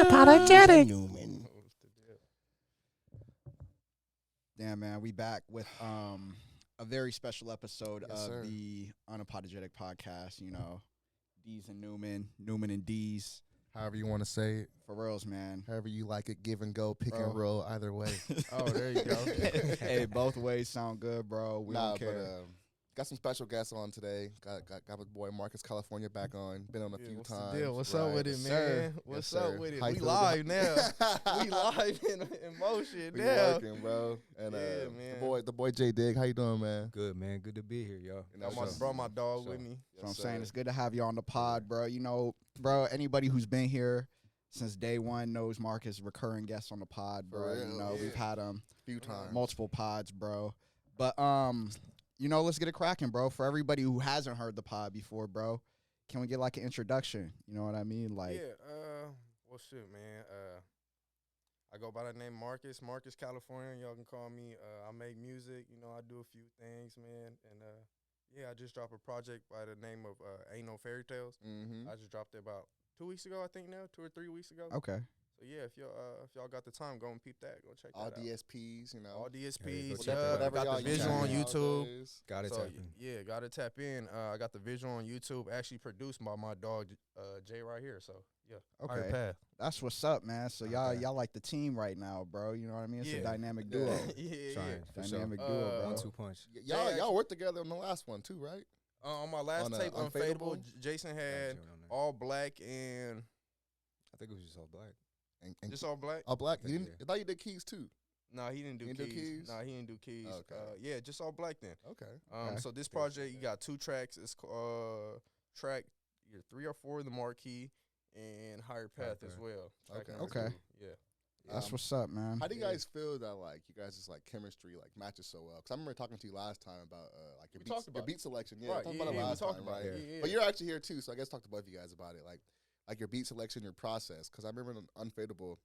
Unapologetic. Newman. Damn, man, we back with a very special episode Yes, of sir. the Unapologetic podcast. You know, D's and Newman, Newman and D's. However you want to say it. For reals, man. However you like it, give and go, pick Bro. and roll, either way. Oh, there you go. Hey, both ways sound good, bro. We don't care. But got some special guests on today. Got my boy Marcus California back on. Been on a few what's times. the deal? What's up with it, Yes, man? sir. What's Yes, up sir. with it? How you We feel live about- now. We live in motion We now. working, bro. And Yeah, the man. boy JayyDigg. How you doing, man? Good, man. Good to be here, y'all. You know, Brought my dog So- with me. That's what I'm saying. It's good to have you on the pod, bro. You know, bro, anybody who's been here since day one knows Marcus, recurring guest on the pod, bro. For You real, know, yeah. we've had Few times. multiple pods, bro. But you know, let's get it cracking, bro. For everybody who hasn't heard the pod before, bro, can we get like an introduction? You know what I mean? Like, Yeah, well, shit, man. I go by the name Marcus California. Y'all can call me. I make music. You know, I do a few things, man. And, yeah, I just dropped a project by the name of Ain't No Fairytales. Mm-hmm. I just dropped it about 2 weeks ago, I think now, 2 or 3 weeks ago. okay. So, yeah, if y'all got the time, go and peep that. Go check All that out. DSPs, you know. All DSPs, check it out. I got y'all the use visual on nowadays. YouTube. Got it. So, Tap in. yeah, got to tap in. I got the visual on YouTube, actually produced by my dog, Jay, right here. So, yeah. Higher Okay. Path. That's what's up, man. So y'all Okay. y'all like the team right now, bro. You know what I mean? It's a Yeah. dynamic Yeah. duo. yeah. Trying, for sure. Dynamic duo, bro. 1-2 punch. Y'all worked together on the last one, too, right? On my last On, tape, Unfadable? Unfadable, Jason had Got you on there. all black and I think it was just all black. And just all black. all black. I You think, didn't, I thought you did keys, too. No, he didn't do You didn't do keys. keys? No, he didn't do keys. Okay. Yeah, just all black then. Okay. Okay. So this project, you got 2 tracks. It's track either 3 or 4 of the Marke and Higher Path as Path. well. Track Okay. number Okay. 2. Yeah. That's Um, what's up, man. How do you Yeah. guys feel that like you guys just like chemistry like matches so well? Because I remember talking to you last time about like your We talked your about beat selection. Yeah, Right, we talked yeah, about it yeah, we last talked time, about right? it. Yeah. But you're actually here too, so I guess talk to both of you guys about it, like your beat selection, your process. Because I remember in Unfadable,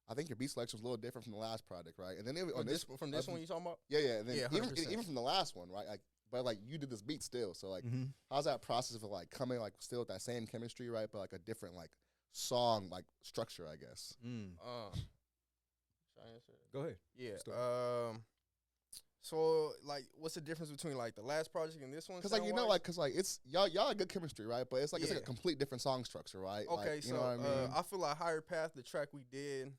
I think your beat selection was a little different from the last project, right? And then From on this one you talking about? yeah, and then Yeah, even 100%. from the last one, right? Like, but like you did this beat still, so like, Mhm. how's that process of like coming like still with that same chemistry, right? But like a different like song like structure, I guess. Should I answer it? Go ahead. Yeah. Start. So like, what's the difference between like the last project and this one? Because like you know, sound-wise? like, cause like it's y'all got good chemistry, right? But it's like Yeah. a complete different song structure, right? Okay, like, you so know what I mean? I feel like Higher Path, the track we did,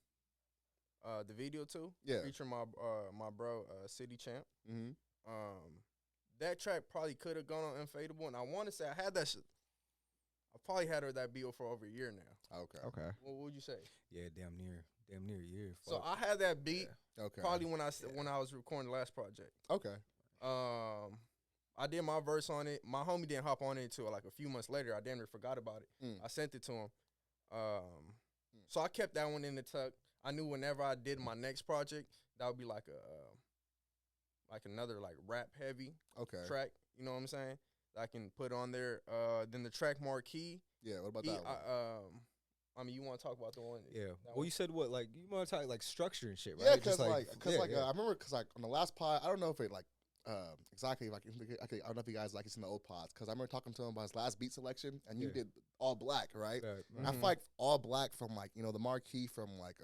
the video too, Yeah. featuring my bro City Champ. Mm-hmm. That track probably could have gone on Unfadable, and I want to say I had that. I probably had her that beat for over a year now. Okay. Okay. What would you say? Yeah, damn near a year. So Fuck. I had that beat Okay. probably when I was recording the last project. Okay. I did my verse on it. My homie didn't hop on it until like a few months later. I damn near forgot about it. Mm. I sent it to him. So I kept that one in the tuck. I knew whenever I did my next project, that would be like another like rap heavy Okay. track. You know what I'm saying? That I can put on there. Then the track Marke. Yeah. What about that one? I mean, you want to talk about the one? Yeah. that Well, one? you said what? Like you want to talk like structure and shit, right? Yeah, Just because yeah. I remember because like on the last pod, I don't know if it like exactly like okay, I don't know if you guys like it's in the old pods because I remember talking to him about his last beat selection and you Yeah. did all black, right? Right, And right. I feel like all black from like you know the Marquee from like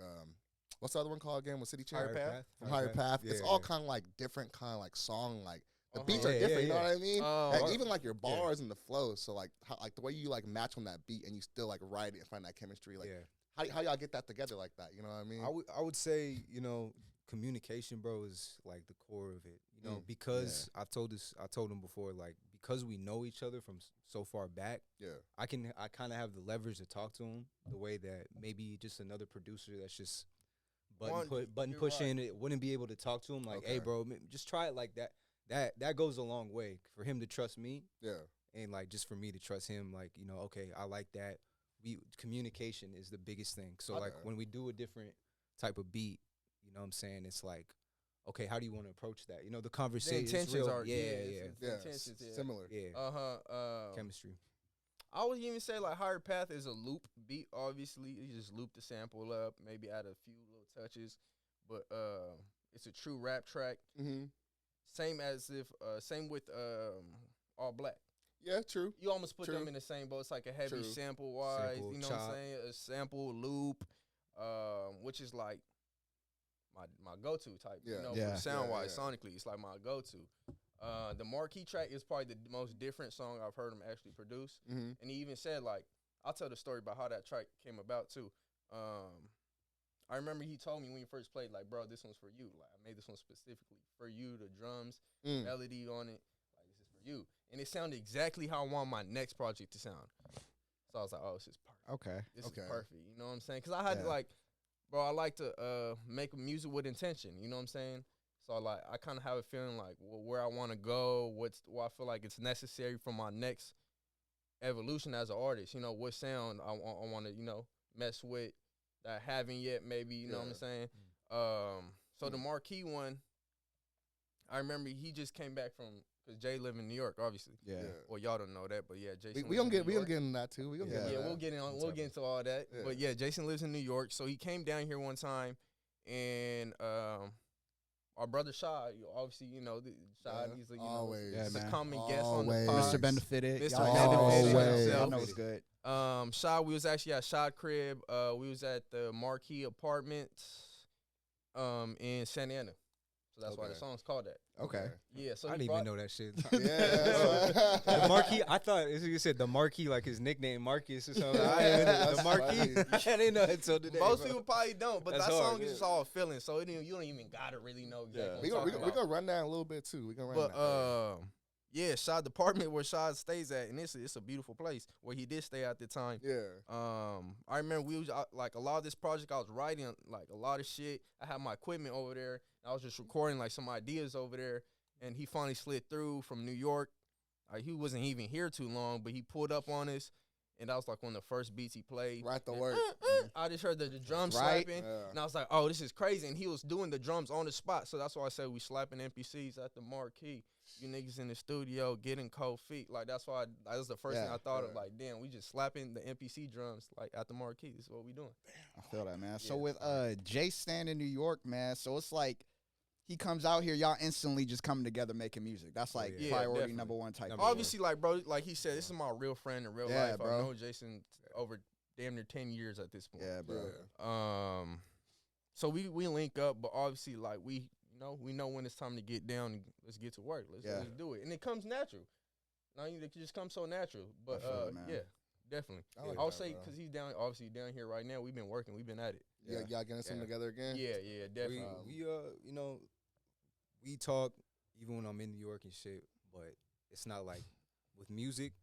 what's the other one called again with City Champ? Higher Path? From Higher Path. Yeah, It's all yeah. kind of like different kind of like song like the Uh-huh. beats are Yeah, different. yeah, You know yeah. what I mean? Oh, Like, okay. even like your bars and the flow. So like how, like the way you like match on that beat and you still like write it and find that chemistry. Like Yeah. how y'all get that together like that? You know what I mean? I would say, you know, communication, bro, is like the core of it. You know, Mm, because I told him before, like because we know each other from so far back, yeah. I kind of have the leverage to talk to him the way that maybe just another producer that's just button You're pushing it wouldn't be able to talk to him like, Okay. hey, bro, just try it like that. That goes a long way for him to trust me Yeah. and like just for me to trust him. Like, you know, okay, I like that. Communication is the biggest thing. So like Okay. when we do a different type of beat, you know what I'm saying? It's like, okay, how do you want to approach that? You know, the The conversation. intentions are yeah. it's the Yeah. intentions, yeah. Similar. Yeah. Chemistry. I would even say like Higher Path is a loop beat. Obviously, you just loop the sample up, maybe add a few little touches, but it's a true rap track. Mm-hmm. Same with All Black. Yeah, true. You almost put True. them in the same boat. It's like a heavy True. sample wise. Sample, You know what I'm chop. saying? A sample loop. which is like my go-to type. Yeah. You know, Yeah. sound-wise, Yeah. sonically, it's like my go-to. The Marke track is probably the most different song I've heard him actually produce. Mm-hmm. And he even said, like, I'll tell the story about how that track came about, too. I remember he told me when he first played, like, bro, this one's for you. Like, I made this one specifically for you, the drums, melody on it. Like, this is for you. And it sounded exactly how I want my next project to sound. So I was like, oh, this is perfect. Okay. This is perfect. You know what I'm saying? Because I had to, like, bro, I like to make music with intention. You know what I'm saying? So, like, I kind of have a feeling, like, where I want to go, what I feel like it's necessary for my next evolution as an artist. You know, what sound I want to, you know, mess with that I haven't yet, maybe. You know what I'm saying? So the Marke one, I remember he just came back from, because Jay live in New York, obviously. Yeah. Well, y'all don't know that, but yeah, Jason. We gonna get into that too. Yeah. We'll get into all that. Yeah. But yeah, Jason lives in New York, so he came down here one time, and our brother Shad, obviously, you know, Shad, he's a, he's a common guest on the pod. Mr. Benefited. Mr. Y'all Benefited. y'all know it's good. Shad, we was actually at Shad crib. We was at the Marke Apartments in Santa Ana. So that's why the song's called that. Okay. Yeah, so I didn't even know that shit. Yeah. The Marke, I thought, as you said, the Marke, like his nickname, Marcus or something. The Marke, I didn't know until today. Most people probably don't, but That's that hard, song is just all feeling. So you don't even gotta really know exactly. We gonna run down a little bit too. We gonna run down. Yeah, Shad, the apartment where Shad stays at, and it's a beautiful place where he did stay at the time. Yeah. I remember we was like a lot of this project I was writing like a lot of shit. I had my equipment over there. I was just recording like some ideas over there, and he finally slid through from New York. He wasn't even here too long, but he pulled up on us, and that was like one of the first beats he played. Right to work. I just heard the drums slapping, and I was like, oh, this is crazy. And he was doing the drums on the spot, so that's why I said we slapping MPCs at the Marke. You niggas in the studio getting cold feet. Like, that's why that was the first thing I thought of. Like, damn, we just slapping the MPC drums, like, at the Marke. This is what we doing. I feel that, man. So with Jay staying in New York, man, so it's like he comes out here, y'all instantly just coming together making music. That's like priority number one type. Obviously, like, bro, like he said, this is my real friend in real life. Bro. I know Jason over damn near 10 years at this point. Yeah, bro. Yeah. So we link up, but obviously, like, we know when it's time to get down and let's get to work. Let's do it. And it comes natural. Now, it just comes so natural. But, yeah, definitely. I would say because he's obviously down here right now. We've been working. We've been at it. Yeah, y'all getting something together again? Yeah, definitely. We talk even when I'm in New York and shit, but it's not like with music,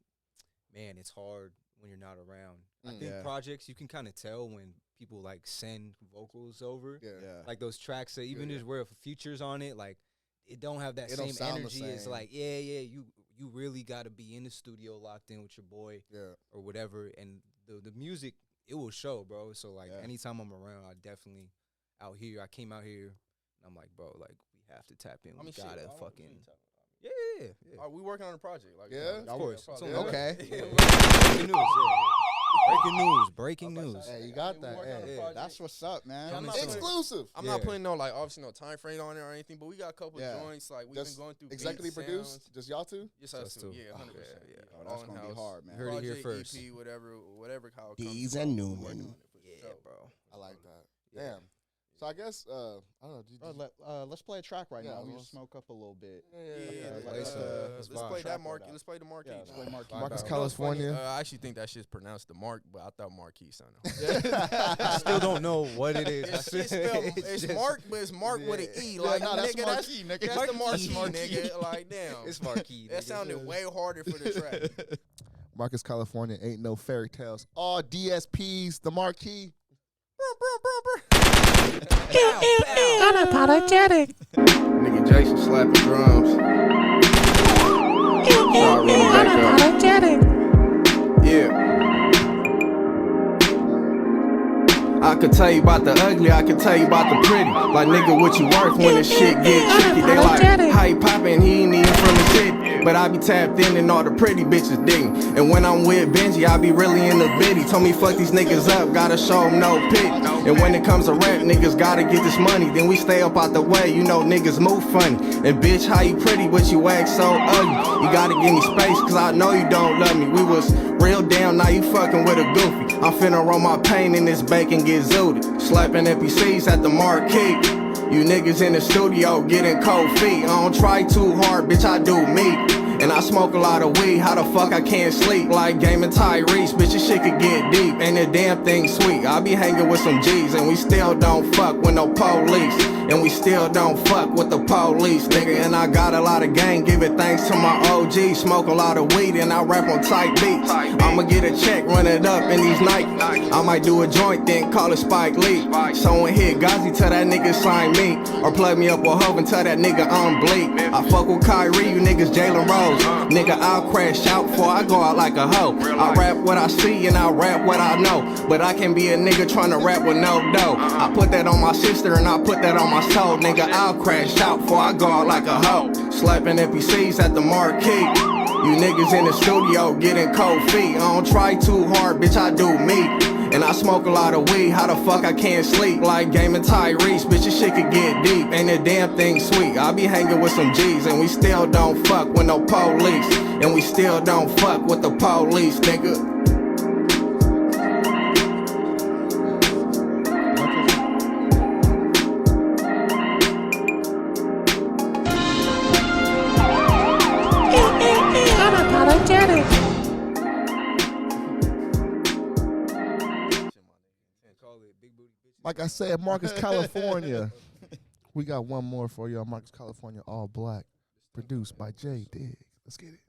man, it's hard when you're not around. I think projects, you can kind of tell when people like send vocals over. Yeah. Like those tracks that even if where Future's on it, like it don't have that same energy. It's like, you really got to be in the studio locked in with your boy or whatever. And the music, it will show, bro. So like anytime I'm around, I definitely out here. I came out here and I'm like, bro, like we have to tap in. We gotta fucking. Yeah. We working on a project. Like, of course. Okay. Breaking news. Hey, you got that. Hey, that's what's up, man. Exclusive. I'm not putting obviously no time frame on it or anything, but we got a couple joints. Like, we've been going through executively produced. Sounds. Just y'all two? Just us two. Yeah, 100%. Yeah. Oh, that's gonna be hard, man. Heard it here first. EP, whatever how it Deez comes. and Newman. Yeah, bro. I like that. Damn. So I guess I don't know. Bro, let's play a track right now. We just smoke up a little bit. Let's play that Marke. Let's play the Marke. Let's play Marke. Marcus California. I actually think that shit's pronounced the Mark, but I thought Marke sounded. I still don't know what it is. It's Mark, but it's Mark with an E. Like, that's nigga, Marquee, nigga. That's the Marquee, nigga. Like, damn. It's Marque. That sounded way harder for the track. Marcus California ain't no Fairytales. All DSPs, the Marquee. Unapodogetic. Nigga Jason slapping drums. Unapodogetic. Yeah. I could tell you about the ugly, I could tell you about the pretty. Like, nigga, what you worth when this shit get tricky? They like, how he poppin', he ain't even from the city. but I be tapped in and all the pretty bitches dig me. And when I'm with Benji, I be really in the biddy. Told me fuck these niggas up, gotta show them no pity. And when it comes to rap, niggas gotta get this money. Then we stay up out the way, you know niggas move funny. And bitch, how you pretty, but you act so ugly. You gotta give me space, cause I know you don't love me. We was real down, now you fucking with a goofy. I'm finna roll my pain in this bacon, get zooted. Slapping NPCs at the Marke. You niggas in the studio getting cold feet. I don't try too hard, bitch, I do me. And I smoke a lot of weed, how the fuck I can't sleep? Like Game and Tyrese, bitch, this shit could get deep. Ain't a damn thing sweet. I be hanging with some G's, and we still don't fuck with no police. And we still don't fuck with the police, nigga. And I got a lot of gang, give it thanks to my OG. Smoke a lot of weed, and I rap on tight beats. I'ma get a check, run it up in these Nike. I might do a joint, then call it Spike Lee. Someone hit Ghazi, tell that nigga sign me. Or plug me up with Hov and tell that nigga I'm bleak. I fuck with Kyrie, you niggas Jalen Rose. Nigga, I'll crash out before I go out like a hoe. I rap what I see and I rap what I know. But I can be a nigga tryna rap with no dough. I put that on my sister and I put that on my soul. Nigga, I'll crash out before I go out like a hoe. Slapping NPCs at the Marke. You niggas in the studio getting cold feet. I don't try too hard, bitch, I do me. And I smoke a lot of weed, how the fuck I can't sleep? Like Game and Tyrese, bitch, this shit could get deep. Ain't a damn thing sweet. I be hanging with some G's, and we still don't fuck with no police. And we still don't fuck with the police, nigga. Unapologetic. Like I said, Marcus California. We got one more for y'all. Marcus California, all black. Produced by JayyDigg. Let's get it.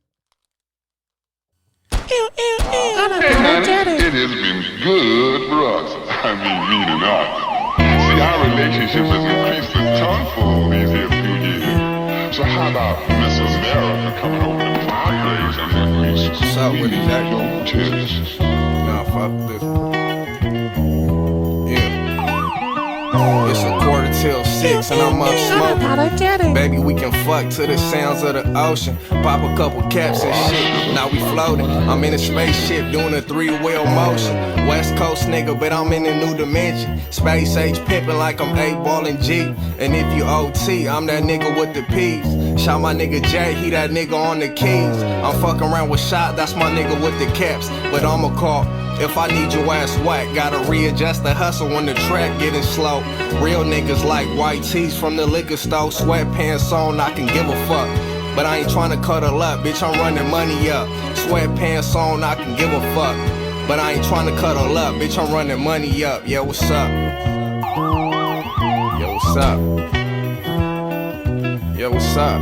Unapologetic. It has been good for us. I mean, me and us. See, our relationship has increased a ton for these here few years. So how about Miss America coming over to my place and then we What's up with it, Jack? tips? Nah, fuck this. It's a 5:45 and I'm up smoking. Unapologetic. Baby, we can fuck to the sounds of the ocean. Pop a couple caps and shit. Now we floating. I'm in a spaceship doing a 3-wheel motion. West Coast nigga, but I'm in a new dimension. Space age pimping like I'm 8-balling G. And if you OT, I'm that nigga with the P's. Shout my nigga Jay, he that nigga on the keys. I'm fucking around with Shot, that's my nigga with the caps. But I'ma call if I need your ass whack. Gotta readjust the hustle when the track getting slow. Real niggas like white tees from the liquor store. Sweatpants on, I can give a fuck. But I ain't tryna cuddle up, bitch, I'm running money up. Sweatpants on, I can give a fuck. But I ain't tryna cuddle up, bitch, I'm running money up. Yeah, what's up? Yo, what's up? Yo, what's up?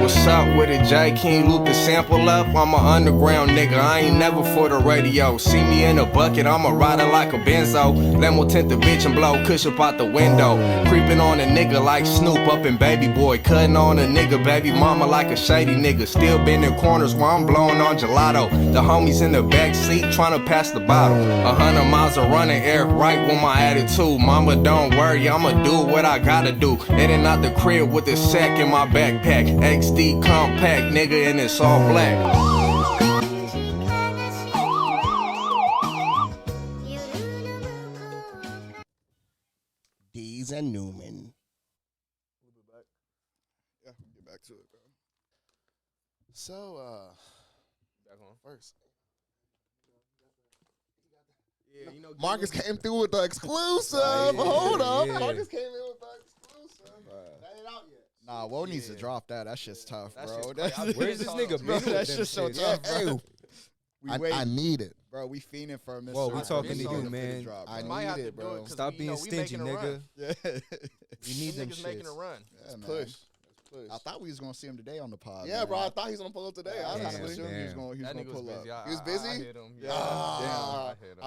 What's up with it, Jay? Can you loop the sample up? I'm a underground nigga, I ain't never for the radio. See me in a bucket, I'ma ride it like a benzo. Limo tint the bitch and blow kush up out the window. Creeping on a nigga like Snoop up in Baby Boy. Cutting on a nigga, baby mama like a shady nigga. Still been in corners while I'm blowing on gelato. The homies in the back seat trying to pass the bottle. 100 miles of running, Eric right with my attitude. Mama, don't worry, I'ma do what I gotta do. In and out the crib with a sack in my backpack. XD compact, nigga, and it's all black. D's and Newman. Yeah, get back to it, bro. So, back on first. Yeah, you know, Marcus came through with the exclusive. Yeah, Hold up. yeah. Marcus came in with the exclusive. That ain't out yet. Nah, Woe needs to drop that. That shit's tough, That bro. shit's crazy. Where's this nigga Bro, been? that's just so tough, bro. We wait, I need it. bro. We fiending for Mr. Whoa, we talking to you, man. Drop, I bro. might have need to it, do bro. it 'cause Stop we, being we stingy, making a nigga. run. Yeah. We need them Niggas making a shits. run. Let's man. push. Let's push. I thought we was gonna see him today on the pod. Yeah, man. bro. I thought he was gonna pull up today. I honestly. kind of assumed he was Damn. gonna, That nigga was pull up. busy. He was busy? I hit him. Yeah, Ah, I hit him. I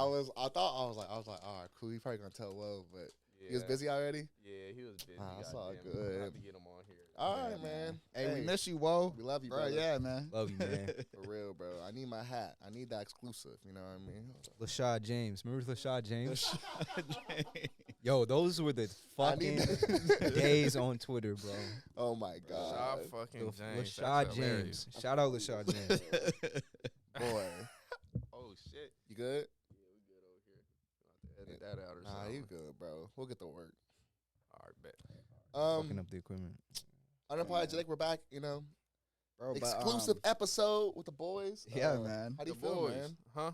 thought I was like, all right, cool. He probably gonna tell Woe, but he was Yeah. busy already. Yeah, he was busy. Ah, that's all goddamn it. good. I have to get him on here. All right, man. Hey, we miss you, Whoa. We love you, bro. brother. Yeah, man. Love you, man. For real, bro. I need my hat. I need that exclusive. You know what I mean? Lashad James. Remember Lashad James? Yo, those were the fucking days on Twitter, bro. Oh, my God. Lashad fucking James. Lashad James. Shout out Lashad James. Boy. Oh, shit. You good? Yeah, we good over here. We'll have to edit that out or Nah, something. you good, bro. We'll get to work. All right, bet. Fucking up the equipment. Unapologetic, we're back, you know. Bro, Exclusive episode with the boys. Yeah, man. How do you The feel, boys, man? huh?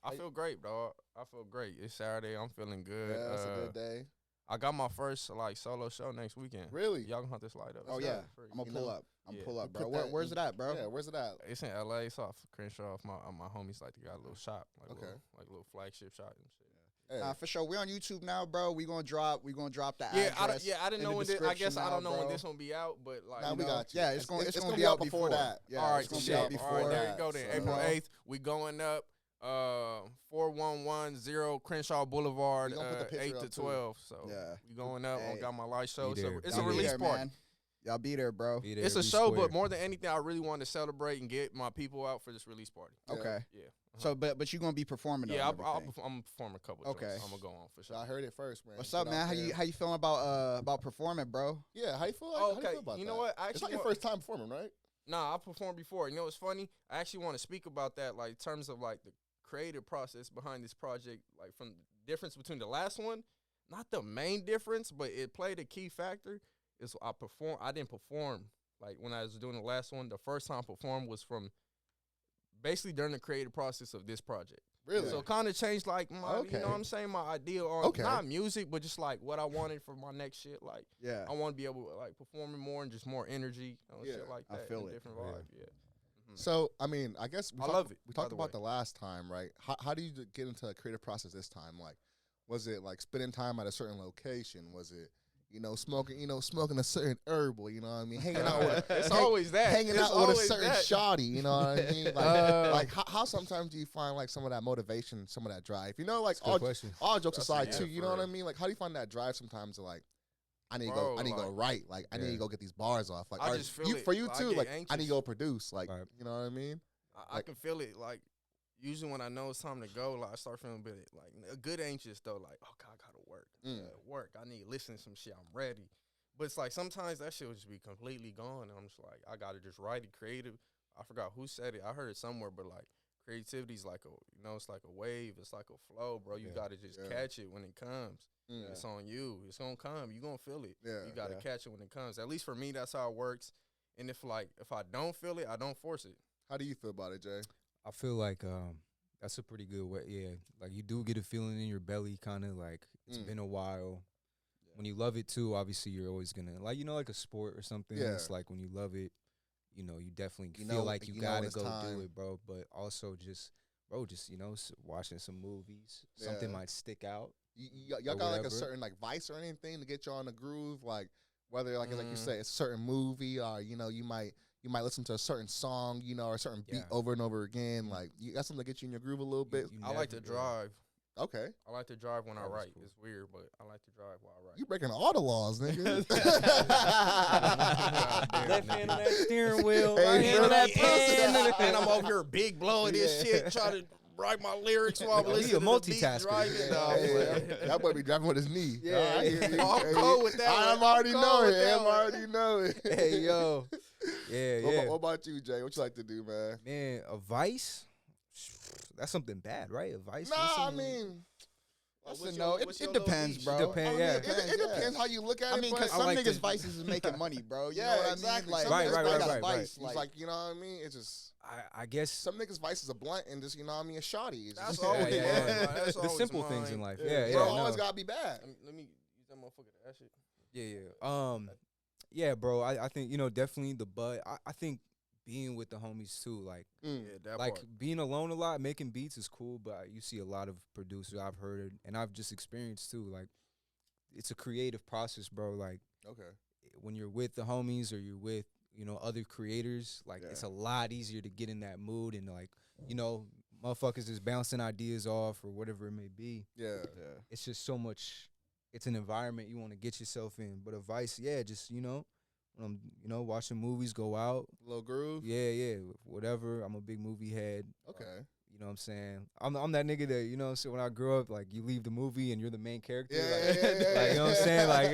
I feel great, dog. I feel great. It's Saturday. I'm feeling good. Yeah, it's a good day. I got my first solo show next weekend. Really? Y'all can hunt this light up. Oh, It's yeah. free. I'm going to You pull know, up. I'm yeah. pull up, bro. Put that Where's in- it at, bro? Yeah, where's it at? It's in LA. It's off Crenshaw. My homies like they got a little shop, like Okay. little flagship shop and shit. Hey. For sure. We're on YouTube now, bro. We gonna drop the Yeah, address. I didn't in know the when this. I description guess I now, don't know when bro. this one be out, but like. Nah, You we know, got you. yeah, it's gonna be out before that. Yeah, all right, it's gonna be shit. out before All right, there that. you go then. So- April 8th, we going up 4110 Crenshaw Boulevard, We gonna put the picture 8 to up, too. 12. So Yeah. we going up. Hey. I got my light show. Be So there. it's Be a there. release party. Man. Y'all be there, bro. Be there, It's a be show, square. but more than anything, I really wanted to celebrate and get my people out for this release party. Okay. Yeah. So, but you gonna be performing though? Yeah, and I'm everything. performing a couple. Okay. Jokes. I'm gonna go on for So sure. I heard it first, man. What's Get up, man? out How there. you feeling about performing, bro? Yeah, how you feel? Oh, How you okay. feel about You that? know what? I It's actually not your first time performing, right? Nah, I performed before. You know what's funny? I actually want to speak about that, like in terms of like the creative process behind this project, like from the difference between the last one. Not the main difference, but it played a key factor. Is I didn't perform like when I was doing the last one. The first time I performed was from basically during the creative process of this project. Really? So it kind of changed like my, Okay. you know what I'm saying, my idea on Okay. not music, but just like what I wanted for my next shit. Like Yeah. I want to be able to like performing more and just more energy, Yeah, shit like I that. feel and it. different Yeah. vibe. Yeah. So, I mean, I guess I love it, We by talked the about way. the last time, right? How do you get into a creative process this time? Like, was it like spending time at a certain location? Was it, smoking a certain herbal? You know what I mean? Hanging out with It's always that. hanging It's out with a always certain that. shoddy. You know what I mean? Like, how sometimes do you find like some of that motivation, some of that drive? You know, like That's a good question. all jokes That's aside a- too. yeah, You for know what I real. mean? Like, how do you find that drive sometimes to like? I need to Bro, go like- write. Like, I need to Yeah. go get these bars off. Like, I or just feel it. for you I too. get Like, I need to anxious. go produce. Like, Right. you know what I mean? I Like- can feel it. Like usually when I know it's time to go, like I start feeling a bit like a good anxious though. Like, oh God, I gotta work. Work. I need to listen to some shit. I'm ready. But it's like sometimes that shit will just be completely gone. And I'm just like, I gotta just write it creative. I forgot who said it. I heard it somewhere, but like creativity's like it's like a wave. It's like a flow, bro. You Yeah. gotta just Yeah. catch it when it comes. Mm. It's on you. It's gonna come. You gonna feel it. Yeah, You gotta yeah. catch it when it comes. At least for me, that's how it works. And if I don't feel it, I don't force it. How do you feel about it, Jay? I feel like that's a pretty good way. Yeah, like you do get a feeling in your belly, kind of like it's Mm. been a while. When you love it too, obviously you're always gonna like like a sport or something. Yeah. It's like when you love it, you definitely You feel know- like you you know when gotta it's go time. do it, bro. But also just watching some movies, something Yeah. might stick out. Y'all Or got like a whatever. certain like vice or anything to get you on the groove, like whether like you Mm. say it's a certain movie or you might listen to a certain song, or a certain beat Yeah. over and over again. Like you got something to get you in your groove a little bit. You I like to never- drive. Okay, I like to drive when I That was write. cool. It's weird, but I like to drive while I write. you breaking all the laws, nigga. Left hand on that steering wheel, Hey, right hand bro, on that that pen. and I'm over here big blowing this shit, trying to write my lyrics while I'm Oh, he listening a to the beat multitasker. driving. No, Hey, that boy be driving with his knee. Yeah, I hear you. I'm Hey, cool with that I'm one. already I'm know cool it. with that I'm one. already know it. Hey yo, yeah, What yeah. about- what about you, Jay? What you like to do, man? Man, a vice. That's something bad, right? A vice. Nah, That's I something- mean, What's Listen, your- no, what's it your little depends, niche? bro. Depend- I mean, yeah. it depends how you look at I it. mean, but because I some like niggas' to- vices is making money, bro. You know yeah, what I mean? exactly. Like, Some Right, niggas' right, vice right, is right, right. vice, It's like, you know what I mean? It's just I guess some niggas' vice is a blunt and just, you know what I mean, a shoddy. It's That's just, always yeah, mine. yeah. Like, that's the always simple things in mine. life. Yeah, yeah. bro, no. always gotta be bad. Let me use that motherfucker to that shit. Yeah. Yeah, bro. I think definitely the bud. I think being with the homies too, like Mm. Yeah, that like part. being alone a lot, making beats is cool, but you see a lot of producers I've heard and I've just experienced too. Like it's a creative process, bro. Like Okay. when you're with the homies or you're with other creators, like it's a lot easier to get in that mood and like motherfuckers is bouncing ideas off or whatever it may be. Yeah. It's just so much. It's an environment you want to get yourself in. But advice, yeah, just when I'm, watching movies, go out. Little groove. Yeah, whatever. I'm a big movie head. Okay. You know what I'm saying? I'm that nigga that, so when I grew up, like, you leave the movie and you're the main character. Yeah, like, yeah. You know what I'm saying? Like,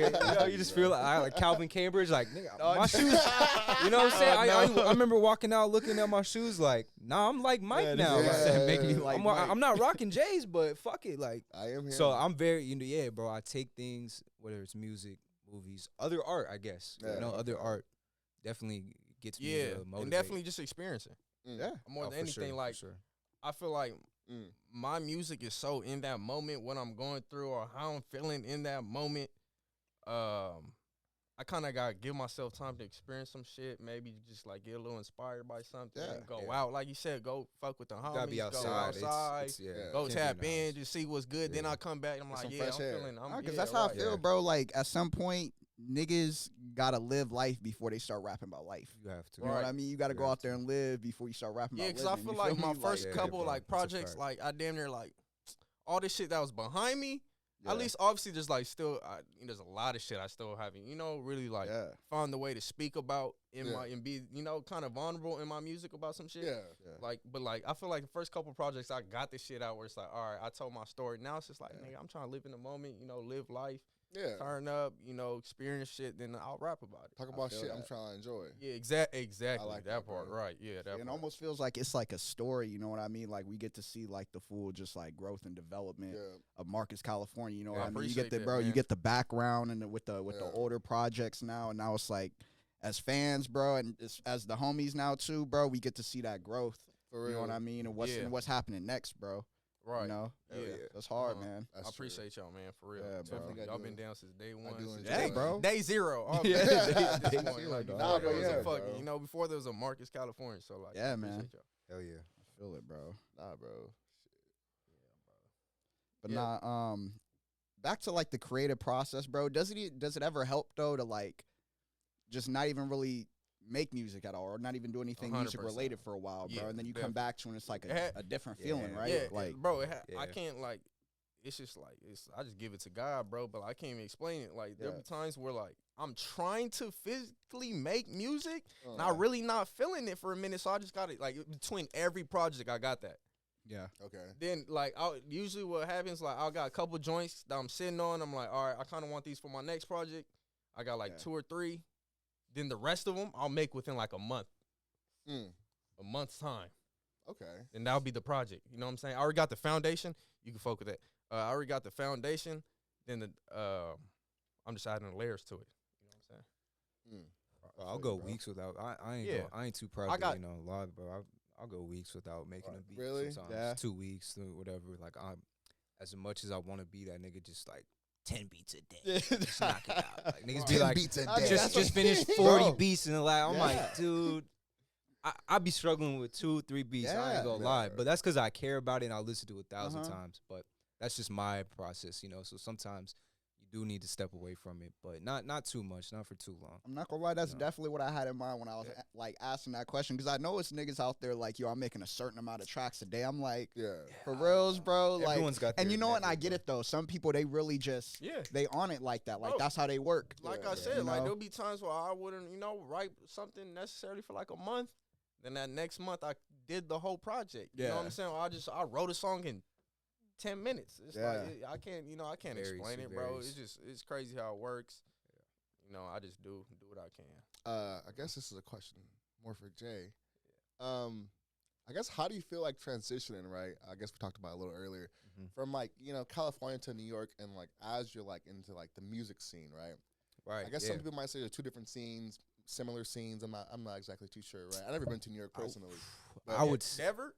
you just feel like Calvin Cambridge, like, nigga, my shoes. You know what I'm saying? I remember walking out looking at my shoes like, nah, I'm like Mike now. Make me like I'm not rocking J's, but fuck it. Like, I am here. So I'm very, bro, I take things, whether it's music, movies, other art, I guess. Yeah, other art definitely gets me motivated. And definitely just experiencing. Yeah. More than anything, sure, like, sure. I feel like my music is so in that moment, what I'm going through or how I'm feeling in that moment. I kind of got to give myself time to experience some shit, maybe just, like, get a little inspired by something and go out. Like you said, go fuck with the homies. Gotta be outside. Go outside. It's, go tap in, just see what's good. Then I come back and I'm like, I'm feeling. Because that's how I feel, bro. Like, at some point, niggas gotta live life before they start rapping about life. You have to. You know what I mean? You gotta go out there and live before you start rapping about living. Yeah, because I feel like my first couple, like, projects, fact. like, I damn near, like, all this shit that was behind me, at least, obviously, there's, like, still, there's a lot of shit I still haven't, really, like, found the way to speak about and be, kind of vulnerable in my music about some shit. Like, but, like, I feel like the first couple projects, I got this shit out where it's like, all right, I told my story. Now it's just like, nigga, I'm trying to live in the moment, live life. Turn up, experience shit, then I'll rap about it. Talk about shit I'm trying to enjoy. Yeah, exactly. I like that part, right? Yeah, that part. It almost feels like it's like a story. You know what I mean? Like, we get to see, like, the full just, like, growth and development of Marcus California. You know what I mean? You get you get the background and with the older projects now, and now it's like, as fans, bro, and as the homies now too, bro, we get to see that growth. For real. You know what I mean? And what's happening next, bro. Right. You know? That's hard, man. I appreciate y'all, man, for real. Yeah, bro. Y'all been down since day one. Bro. Day zero. Day zero. Before there was a Marcus California, so, like, yeah, man. Hell yeah. I feel it, bro. Nah, bro. But back to, like, the creative process, bro. Does it ever help, though, to, like, just not even really make music at all, or not even do anything 100%. music related for a while, bro, and then you come back to and it's like a different feeling, right? Yeah, like, bro, I can't, like, it's just like, I just give it to God, bro, but I can't even explain it. Like, there'll be times where, like, I'm trying to physically make music, and I'm really not feeling it for a minute, so I just got it, like, between every project, I got that. Yeah. Okay. Then, like, usually what happens, like, I got a couple joints that I'm sitting on, I'm like, all right, I kind of want these for my next project. I got, like, 2 or 3. Then the rest of them I'll make within, like, a month. A month's time. Okay. And that'll be the project. You know what I'm saying? I already got the foundation. You can fuck with that. I already got the foundation. Then I'm just adding layers to it. You know what I'm saying? I'll go weeks without. I ain't too proud to a lot, bro. I'll go weeks without making a beat. Really? Sometimes 2 weeks or whatever. Like, as much as I want to be that nigga, just like 10 beats a day. Just knock it out. Like, niggas be like, beats a day. just finish 40 beats in the lab. I'm like, dude, I be struggling with 2-3 beats. I ain't gonna lie, but that's because I care about it and I'll listen to it 1,000 times. But that's just my process, So sometimes you do need to step away from it, but not too much, not for too long. I'm not gonna lie, that's definitely what I had in mind when I was like asking that question, because I know it's niggas out there like, yo, I'm making a certain amount of tracks a day. I'm like, for reals, bro. Everyone's got and you know what? And I get it though. Some people, they really just they on it like that. Like, that's how they work. Like I said, like, there'll be times where I wouldn't, write something necessarily for like a month. Then that next month I did the whole project. You know what I'm saying? I wrote a song in 10 minutes. It's like, I can't explain it, bro. It's crazy how it works. I just do what I can. I guess this is a question more for Jay. I guess, how do you feel like transitioning, right? I guess we talked about it a little earlier, from, like, California to New York, and, like, as you're, like, into, like, the music scene, right? Right. I guess some people might say they're 2 different scenes, similar scenes. I'm not exactly too sure, right? I've never been to New York personally. I would never.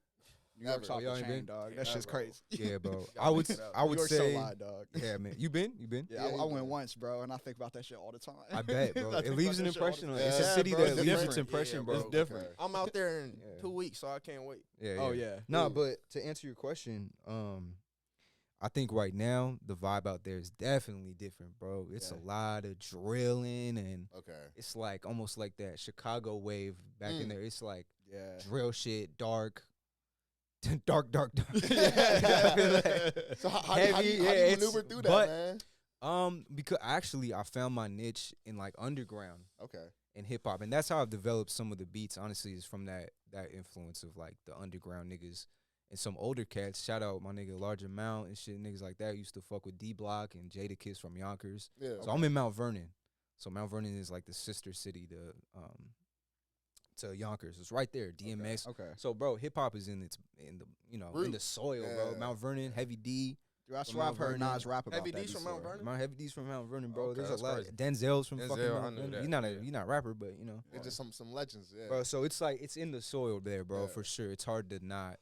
New York's off the chain, dog. That shit's crazy. Yeah, bro. I would York's say, so live, dog. Yeah, man. You been? Yeah, I went once, bro, and I think about that shit all the time. I bet, bro. It leaves an impression. It's a Yeah, city bro, that it's leaves different. its impression, bro. It's different. I'm out there in 2 weeks, so I can't wait. Yeah. Oh, yeah. No, but to answer your question, I think right now the vibe out there is definitely different, bro. It's a lot of drilling, and it's like almost like that Chicago wave back in there. It's like drill shit, dark. dark. So how do you maneuver through that, man? Because actually I found my niche in, like, underground. Okay. and hip hop, and that's how I've developed some of the beats. Honestly, is from that influence of like the underground niggas and some older cats. Shout out my nigga Large Amount and shit, niggas like that used to fuck with D Block and JayyDigg from Yonkers. Yeah, so I'm in Mount Vernon. So Mount Vernon is like the sister city to Yonkers. It's right there, DMX. Okay. So bro, hip hop is in the soil, bro. Mount Vernon, Heavy D. Dude, I swear I've heard Nas rap about Heavy that. D's from Mount Vernon. Heavy D's from Mount Vernon, bro. Okay, There's a lot. crazy. Denzel's from fucking Denzel, Mount I knew Vernon. that. You're not a rapper, but you know. It's just some legends, yeah. Bro, so it's like it's in the soil there, bro, for sure. It's hard to not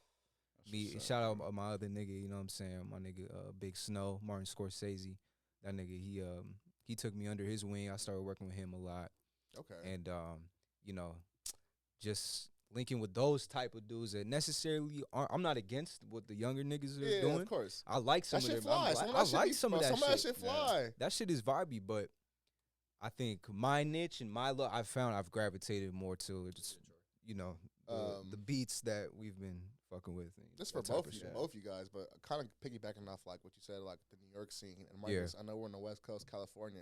be. Shout out my other nigga, you know what I'm saying? My nigga Big Snow, Martin Scorsese. That nigga, he took me under his wing. I started working with him a lot. Okay. And you know, just linking with those type of dudes that necessarily aren't. I'm not against what the younger niggas are doing. Of course. I like some that of their. I like some of that shit. That shit fly. That shit is vibey, but I think my niche and my look, I've gravitated more to just, you know, the beats that we've been fucking with. Just for both you guys, but kind of piggybacking off like what you said, like the New York scene and Marcus. I know we're on the West Coast, California.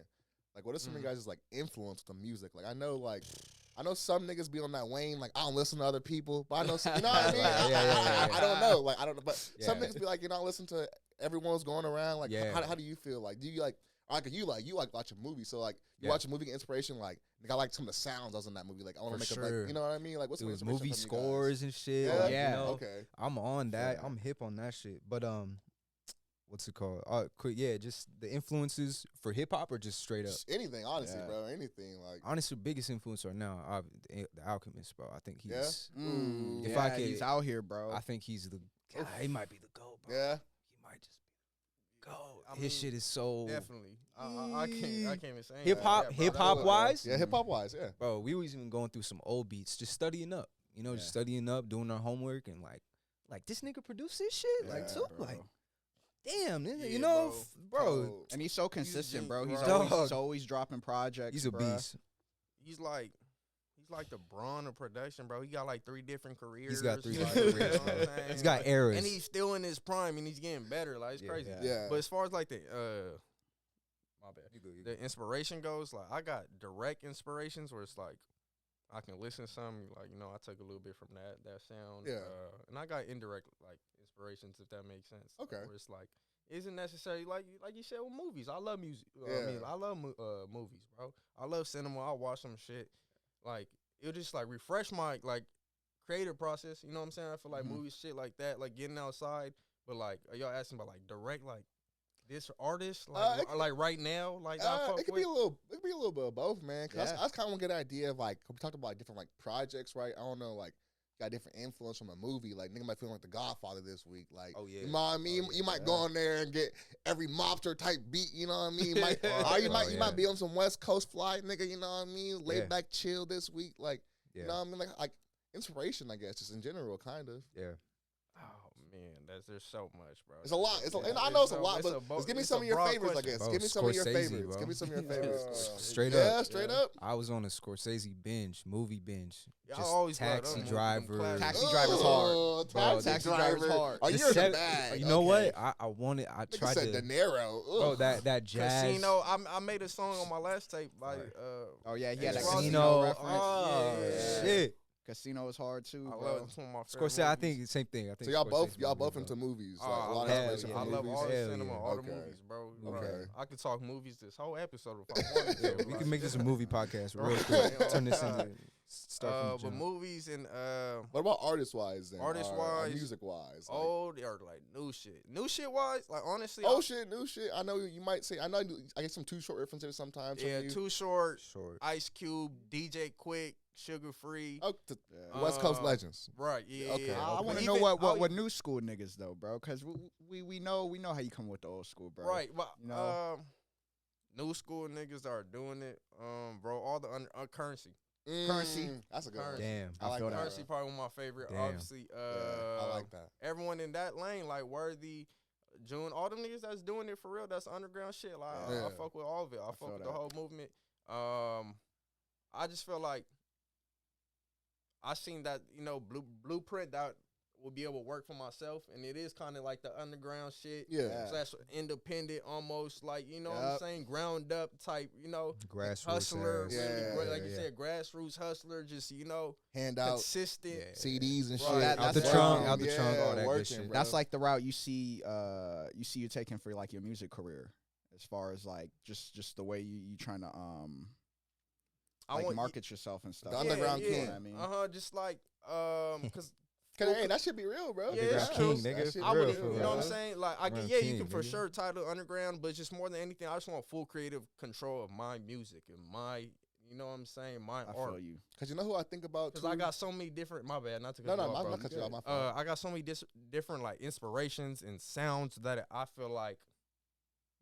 Like, what are some of you guys' like influence with the music? Like, I know some niggas be on that Wayne. Like, I don't listen to other people, but I know some, you know what I mean. I don't know. Like, I don't know, but some niggas be like, you know, listen to everyone's going around. Like, how do you feel? Like, do you like? You like watching movies, so like you watch a movie, get inspiration. Like, I like some of the sounds I was in that movie. Like, I want to make like, you know what I mean? Like, what's the movie scores and shit? Yeah, like, you know, okay. I'm on that. I'm hip on that shit. But what's it called? Just the influences for hip hop or just straight up anything. Honestly, bro, anything. Like, honestly, biggest influence right now, the Alchemist, bro. I think he's. He's out here, bro. I think he's the guy. He might be the GOAT, bro. Yeah, he might just be the GOAT. His shit is so definitely. I can't even say hip hop wise. Yeah, hip hop wise. Yeah, bro. We was even going through some old beats, just studying up. You know, just studying up, doing our homework, and like this nigga produced this shit, like too, like. Damn, you know, bro. And he's so consistent, bro. He's always dropping projects. He's a beast. He's like the Braun of production, bro. He got like 3 different careers. He's got 3 different careers, bro. He's got eras. And he's still in his prime, and he's getting better. Like, it's crazy. Yeah. But as far as like the my bad. The inspiration goes, like, I got direct inspirations where it's like I can listen to something, like, you know, I took a little bit from that sound. Yeah. And I got indirect, like, inspirations, if that makes sense. Okay. Where it's like, isn't necessarily like you said with movies. I love music. I mean, I love movies, bro. I love cinema. I watch some shit. Like, it'll just, like, refresh my, like, creative process. You know what I'm saying? I feel like movies, shit like that, like, getting outside. But, like, are y'all asking about, like, direct, like, this artist, like right now, like it could be a little bit of both, man. Cause I kind of want to get an idea of like we talked about like, different like projects, right? I don't know, like got different influence from a movie. Like nigga might feel like The Godfather this week, like you know what I mean. You might go on there and get every mobster type beat, you know what I mean? You might be on some West Coast fly, nigga, you know what I mean? Laid back, chill this week, like you know what I mean? Like inspiration, I guess, just in general, kind of. Yeah. Man, there's so much, bro. It's a lot. And I know it's a lot, but let's give me some of your favorites, I guess. Bro, give me some of your favorites. Bro. Give me some of your favorites. Straight up. Yeah, straight up. I was on a Scorsese movie binge. I always Taxi Driver. Taxi Driver's hard. Bro, Taxi Driver's hard. Oh, you're bad. You know what? I tried to. De Niro. Oh, that jazz. Casino. I made a song on my last tape. Like, oh yeah, he had a Casino reference. Oh shit. Casino is hard too. I love it's one of my favorite Scorsese, I think the same thing. I think so y'all both into movies. Like, a lot of I love all the cinema, all the movies, bro. Okay. I could talk movies this whole episode if I wanted to. We can make this a movie podcast real quick. Turn this into start from but movies and what about artist wise then? Artist wise, music wise, old or like new shit. New shit wise, like honestly. New shit. I know you might say. I know I get some Too Short references sometimes. Yeah, Too Short. Ice Cube, DJ Quick. Sugar Free, West Coast legends, right? Yeah, okay. I want to know what new school niggas though, bro, because we know how you come with the old school, bro. Right, but new school niggas are doing it, bro. All the currency, that's a good one. Damn, I like that. Currency probably one of my favorite. Damn. Obviously, I like that. Everyone in that lane, like Worthy, June, all them niggas that's doing it for real. That's underground shit. Like I fuck with all of it. I fuck with the whole movement. I just feel like I seen that, you know, blueprint that will be able to work for myself, and it is kind of like the underground shit. Yeah. Slash independent, almost like, you know what I'm saying, ground up type, you know, grassroots hustler, really, like you said, grassroots hustler, just, you know, hand out consistent CDs and shit. Out the trunk, all that working, good shit. bro. That's like the route you see you taking for like your music career, as far as like just the way you trying to market yourself and stuff. The underground king. You know what I mean? Just like because. Hey, that should be real, bro. Yeah, that's king, nigga. That I would, for you real. know what I'm saying? Like, Underground you king, can for nigga. sure title underground, but just more than anything, I just want full creative control of my music and my, you know what I'm saying, my I art. feel you. Because you know who I think about, Because I got so many different, my bad, not to cut No, you off, I'm bro. not cut you off, my fault. I got so many different, like, inspirations and sounds that I feel like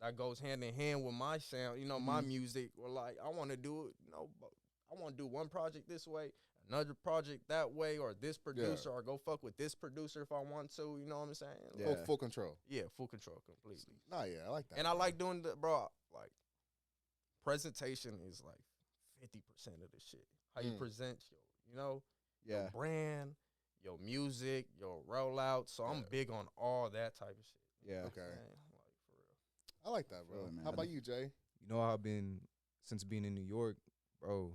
that goes hand in hand with my sound, you know, my music. Or, like, I want to do it, you know, I want to do one project this way, another project that way, or this producer, or go fuck with this producer if I want to, you know what I'm saying? Yeah. Full control. Yeah, full control completely. Nah, yeah, I like that. And I like doing the, bro, like, presentation is like 50% of the shit. How you present your Yeah. brand, your music, your rollout. So I'm big on all that type of shit. Yeah. Okay. Man, like, for real. I like that, bro. Really, man. How about you, Jay? You know how I've been since being in New York, bro.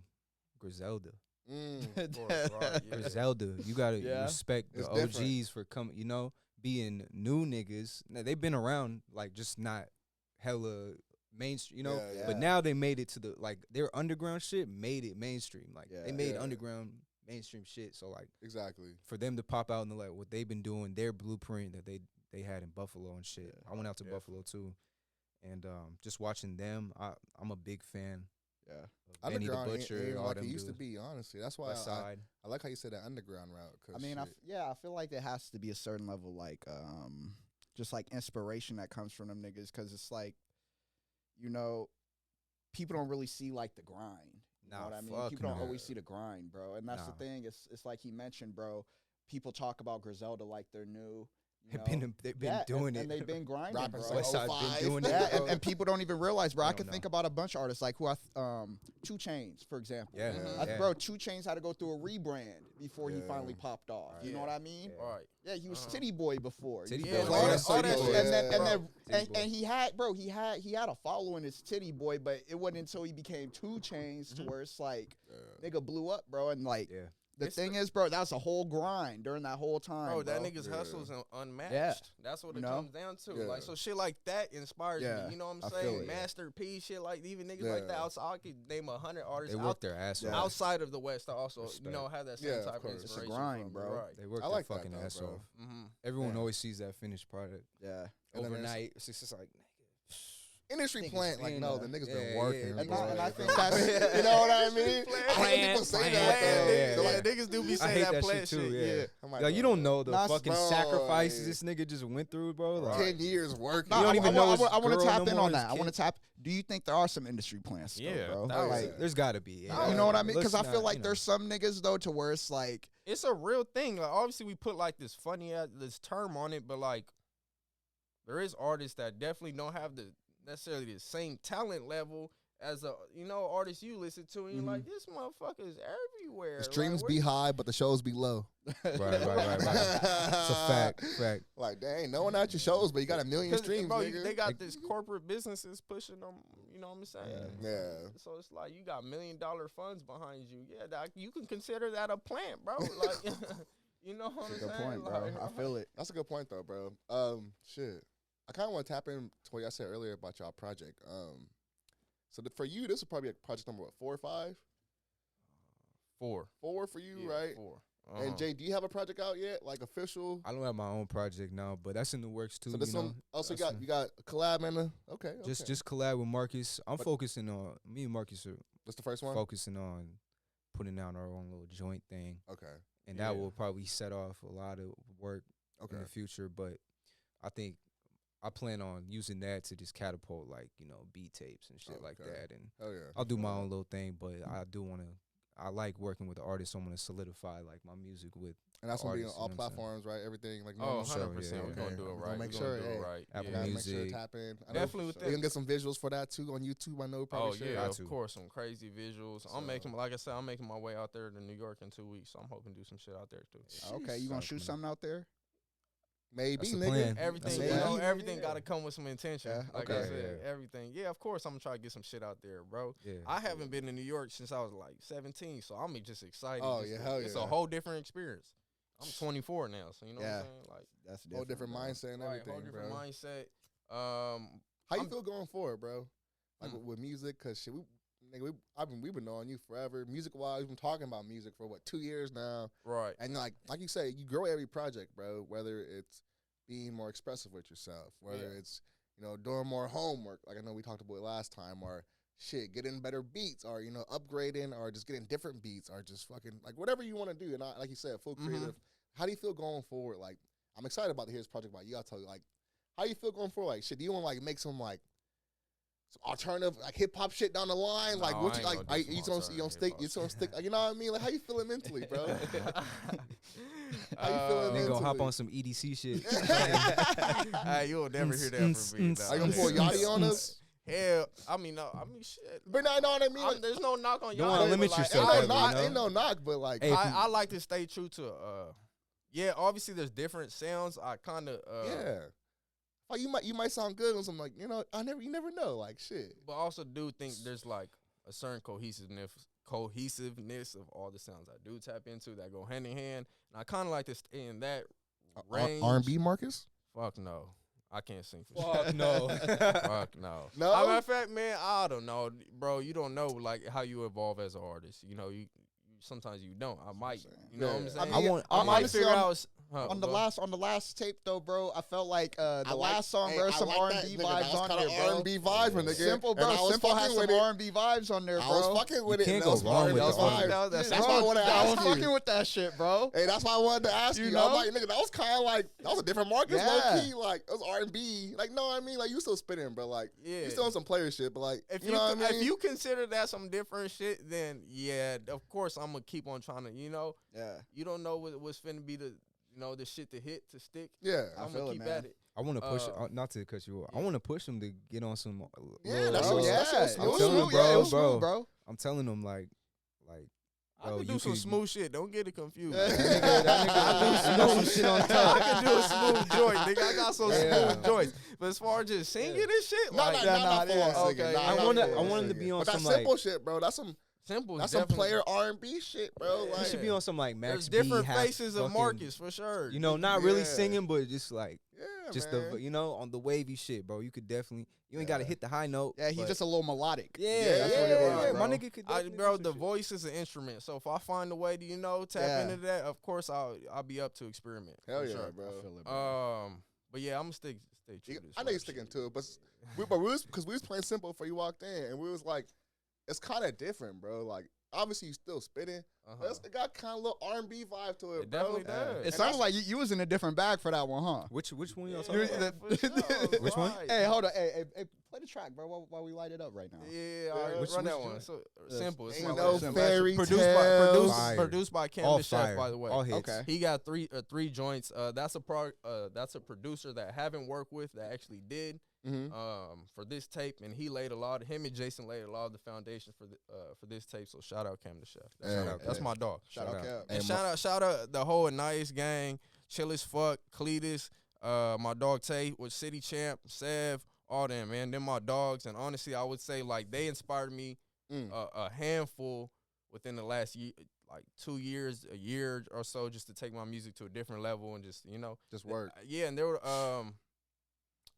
Griselda. Of course, right, yeah. Griselda. You gotta Yeah. respect the It's OGs different. for coming. You know, being new niggas. Now, they've been around, like just not hella mainstream. You know, Yeah, but yeah. now they made it to the like their underground shit made it mainstream. Like Yeah. they made Yeah. underground mainstream shit. So like Exactly. for them to pop out and like what they've been doing, their blueprint that they had in Buffalo and shit. I went out to Buffalo too, and just watching them, I'm a big fan. Yeah. Of Benny the Underground ain't Butcher, all like them it used dudes. to be, honestly. That's why West Side. I like how you said that underground route. 'Cause I mean, shit. I feel like there has to be a certain level, like, just like inspiration that comes from them niggas, because it's like, you know, people don't really see like the grind. You know Nah, what I mean? fuck People don't no. always see the grind, bro. And that's the Nah. thing. It's like he mentioned, bro. People talk about Griselda like they're new. You know? They've been doing it. and they've been grinding, Rapping bro. since West Side 05. been doing Yeah, it, bro. and people don't even realize, bro. I They can don't think know. about a bunch of artists like who 2 Chainz, for example. Yeah, yeah. Bro, 2 Chainz had to go through a rebrand before he Yeah. finally popped off. You know what I mean? Yeah. Right. Yeah, he was Titty Boy before. Titty You Boy. feel All me? that All that Titty shit. Boy. and then Titty Boy. and he had a following as Titty Boy, but it wasn't until he became 2 Chainz to where it's like nigga blew up, bro. And like Yeah. the thing is, bro, that was a whole grind during that whole time. Bro, that bro. nigga's hustle's unmatched. Yeah. That's what You it know? comes down to. Yeah. Like, so shit like that inspires Yeah, me. You know what I I'm feel saying? it. Master P, shit like even niggas like that Yeah. outside. I could name 100 artists They work their ass Yeah. off. outside of the West to also, Respect. you know, have that same Yeah, of type of course. It's a inspiration. grind, from, bro. Right. They work I their like that fucking though, ass bro. off. Mm-hmm. Everyone Yeah. always sees that finished product Yeah. And then there's overnight. It's just like, industry Niggas plant, like, been no, up. the niggas Yeah, been working. yeah, And bro. I think that's you know what I mean? I hate people say Plan, that. plan, though. yeah, They're Yeah, like, niggas do be I saying hate that that plant shit too. shit. Yeah. I'm like, Like, you don't know the Nah, fucking bro, sacrifices like- this nigga just went through, bro. Like, 10 years working. You don't even know his I want girl to tap no in more, on his that. I want kid. to tap. Do you think there are some industry plants, though, Yeah, bro? thousands. Like, there's gotta be. Yeah. you know what I mean? Let's Because I feel not, like you know. there's some niggas though to where it's like, It's a real thing. Like, obviously, we put like this funny this term on it, but like, there is artists that definitely don't have the necessarily the same talent level as a artist you listen to, and you're like, this motherfucker is everywhere. The streams like, be high, but the shows be low. Right. It's a fact. Like, dang, no one at your shows, but you got a million streams, bro, nigga. they got this corporate businesses pushing them. You know what I'm saying? Yeah. So it's like you got $1 million funds behind you. Yeah, you can consider that a plant, bro. Like, you know what I'm that's a saying? good point, bro. Like, I feel it. That's a good point, though, bro. Shit. I kind of want to tap into what y'all said earlier about y'all project. So for you, this is probably project number, what, 4 or 5? 4. 4 for you, Yeah, right? 4. And Jay, do you have a project out yet, like official? I don't have my own project now, but that's in the works too. So this you know? one, also That's you got a collab and a okay. Just collab with Marcus. I'm But- focusing on me and Marcus are That's the first one. focusing on putting out our own little joint thing, Okay, and that Yeah. will probably set off a lot of work okay. in the future. But I think I plan on using that to just catapult like beat tapes and shit like Okay. that, and Oh yeah. I'll do my own little thing. But I do want to. I like working with the artists. So I'm gonna solidify like my music with And that's gonna be on artists, all you know what I'm saying? platforms, right? Everything like Oh, normal. 100%. yeah, We're going to do it We're right. gonna make We're gonna sure, do it hey, right. Apple Yeah. Gotta make sure Music. it tap in. I know Definitely with we can that. get some visuals for that too on YouTube. I know Oh, probably should. yeah, Got of to. course. Some crazy visuals. So- I'm making, like I said, I'm making my way out there to New York in 2 weeks, so I'm hoping to do some shit out there, too. Okay, you gonna shoot something out there? Maybe, That's the nigga. plan. Everything, That's you know, maybe, everything yeah. got to come with some intention. Yeah, Like okay. I said, Yeah. everything. Yeah, of course, I'm gonna try to get some shit out there, bro. Yeah. I haven't been to New York since I was like 17, so I'm just excited. Oh, just yeah, to- hell It's yeah. a whole different experience. I'm 24 now, so you know what Yeah. I'm saying? Like, That's Whole different bro. mindset and right, everything, whole different bro. mindset. How you I'm- feel going forward, bro? Like Mm. with music, cause shit, we've been knowing you forever. Music wise, we've been talking about music for 2 years now, Right. and like you say, you grow every project, bro. Whether it's being more expressive with yourself, whether it's doing more homework, like I know we talked about it last time, or shit, getting better beats, or upgrading, or just getting different beats, or just fucking like whatever you want to do. And like you said, full creative. How do you feel going forward? Like, I'm excited about to hear this project about you. I'll tell you, like, how you feel going forward? Like, shit, do you want to like make some alternative like hip hop shit down the line? No, like, what I you ain't like? gonna do You some don't alternative stick. hip-hop You don't stick. Like, you know what I mean? Like, how you feeling mentally, bro? How you feeling Then mentally? go hop on some EDC shit. Hey, you'll never hear that from me. Are you gonna pull Yachty on us? Hell, I mean, shit. But no, know what I mean. Like, There's no knock on Don't y'all. wanna but, limit like, yourself, ain't ever, no knock, you know? ain't no knock, but like, Hey, I like to stay true to yeah, obviously there's different sounds. I kind of yeah. Like you might sound good on some like you never know like shit. but I also do think there's like a certain cohesiveness of all the sounds I do tap into that go hand in hand. And I kind of like to stay in that range. R&B, Marcus? Fuck no. I can't sing for Fuck shit. no. Fuck no. No? Matter of fact, man, I don't know, bro. You don't know like how you evolve as an artist. You know, you sometimes you don't. I might. You know what I'm Yeah. saying? I I might honestly, figure on- out. On the last tape though, bro, I felt like the I like- last song hey, there I was some like R&B that, nigga. That vibes was on kinda there, bro. R&B vibes, my nigga. Simple, And bro. I was Simple has fucking some with it. R&B vibes on there, bro. I was fucking with You it. can't and go that was wrong with R&B those vibes. That's That's Bro, why I wanted to I was ask you. fucking with that shit, bro. Hey, that's why I wanted to ask You you. know? I'm like, nigga, that was kind of like that was a different Marcus, Yeah. low key. Like it was R&B. Like, no, I mean, like you still spinning, bro. Like, Yeah. you still on some player shit, but like, If you know what I mean? if you consider that some different shit, then yeah, of course I'm gonna keep on trying to. Yeah. You don't know what's finna be the the shit to hit to stick. Yeah, I'm feel gonna it, keep man. at it. I want to push, Uh, not to cut you off. I yeah. want to push them to get on some. Yeah, that's Bro, what- yeah. that shit was It smooth. was I'm telling smooth, you, yeah, it bro, was smooth, bro. I'm telling them like, I bro, can do you some could- smooth shit. Don't get it confused. that nigga smooth shit on top. I can do a smooth joint, nigga. I got some Yeah. smooth joints. But as far as just singing and shit, No, like no, Yeah, no, nah, not full yeah. on singing. Okay, Nah, I not wanna- full I on want him to singing. be on but that some, simple like- shit, bro. That's some simple. that's some definitely- player R&B shit, bro. Yeah. Like, You should be on some like Max There's B, different half faces of fucking- Marcus for sure. You know, not really Yeah. singing, but just like yeah, just man. the on the wavy shit, bro. You could definitely you ain't got to hit the high note. Yeah, he's but- just a little melodic. yeah, that's what it is, yeah, bro. My nigga could. definitely Bro, do the some shit. voice is an instrument. So if I find a way to tap Yeah. into that, of course I'll be up to experiment. Hell for yeah, sure. bro. I feel it, bro. But yeah, I'm gonna stay true. You- to this I know you're rap sticking shit. to it, but we was playing simple before you walked in, and we was like, it's kind of different, bro. Like, obviously you still spitting, but it got kind of a little R&B vibe to it, It bro. definitely does. It sounded like you was in a different bag for that one, huh? Which one y'all You- talking about? the- for sure, Which one? right. Hey, hold on. Hey, play the track, bro, while we light it up right now. Yeah, all right, Which- run that which one. joint? So simple. It's Ain't my no last- fairy produced tales. Fire. produced by Cam All the Chef, fire. by the way. All hits. Okay. He got three joints. That's a producer that I haven't worked with that actually did Mhm. for this tape, and him and Jason laid a lot of the foundation for this tape. So shout out Cam the Chef. That's my dog. Shout out, Cap. And shout out the whole Anais gang, Chill as Fuck, Cletus, my dog Tay with City Champ, Sev, all them, man. Them my dogs. And honestly, I would say like they inspired me a handful within the last year, like 2 years, a year or so, just to take my music to a different level and just Just work. Yeah, and they were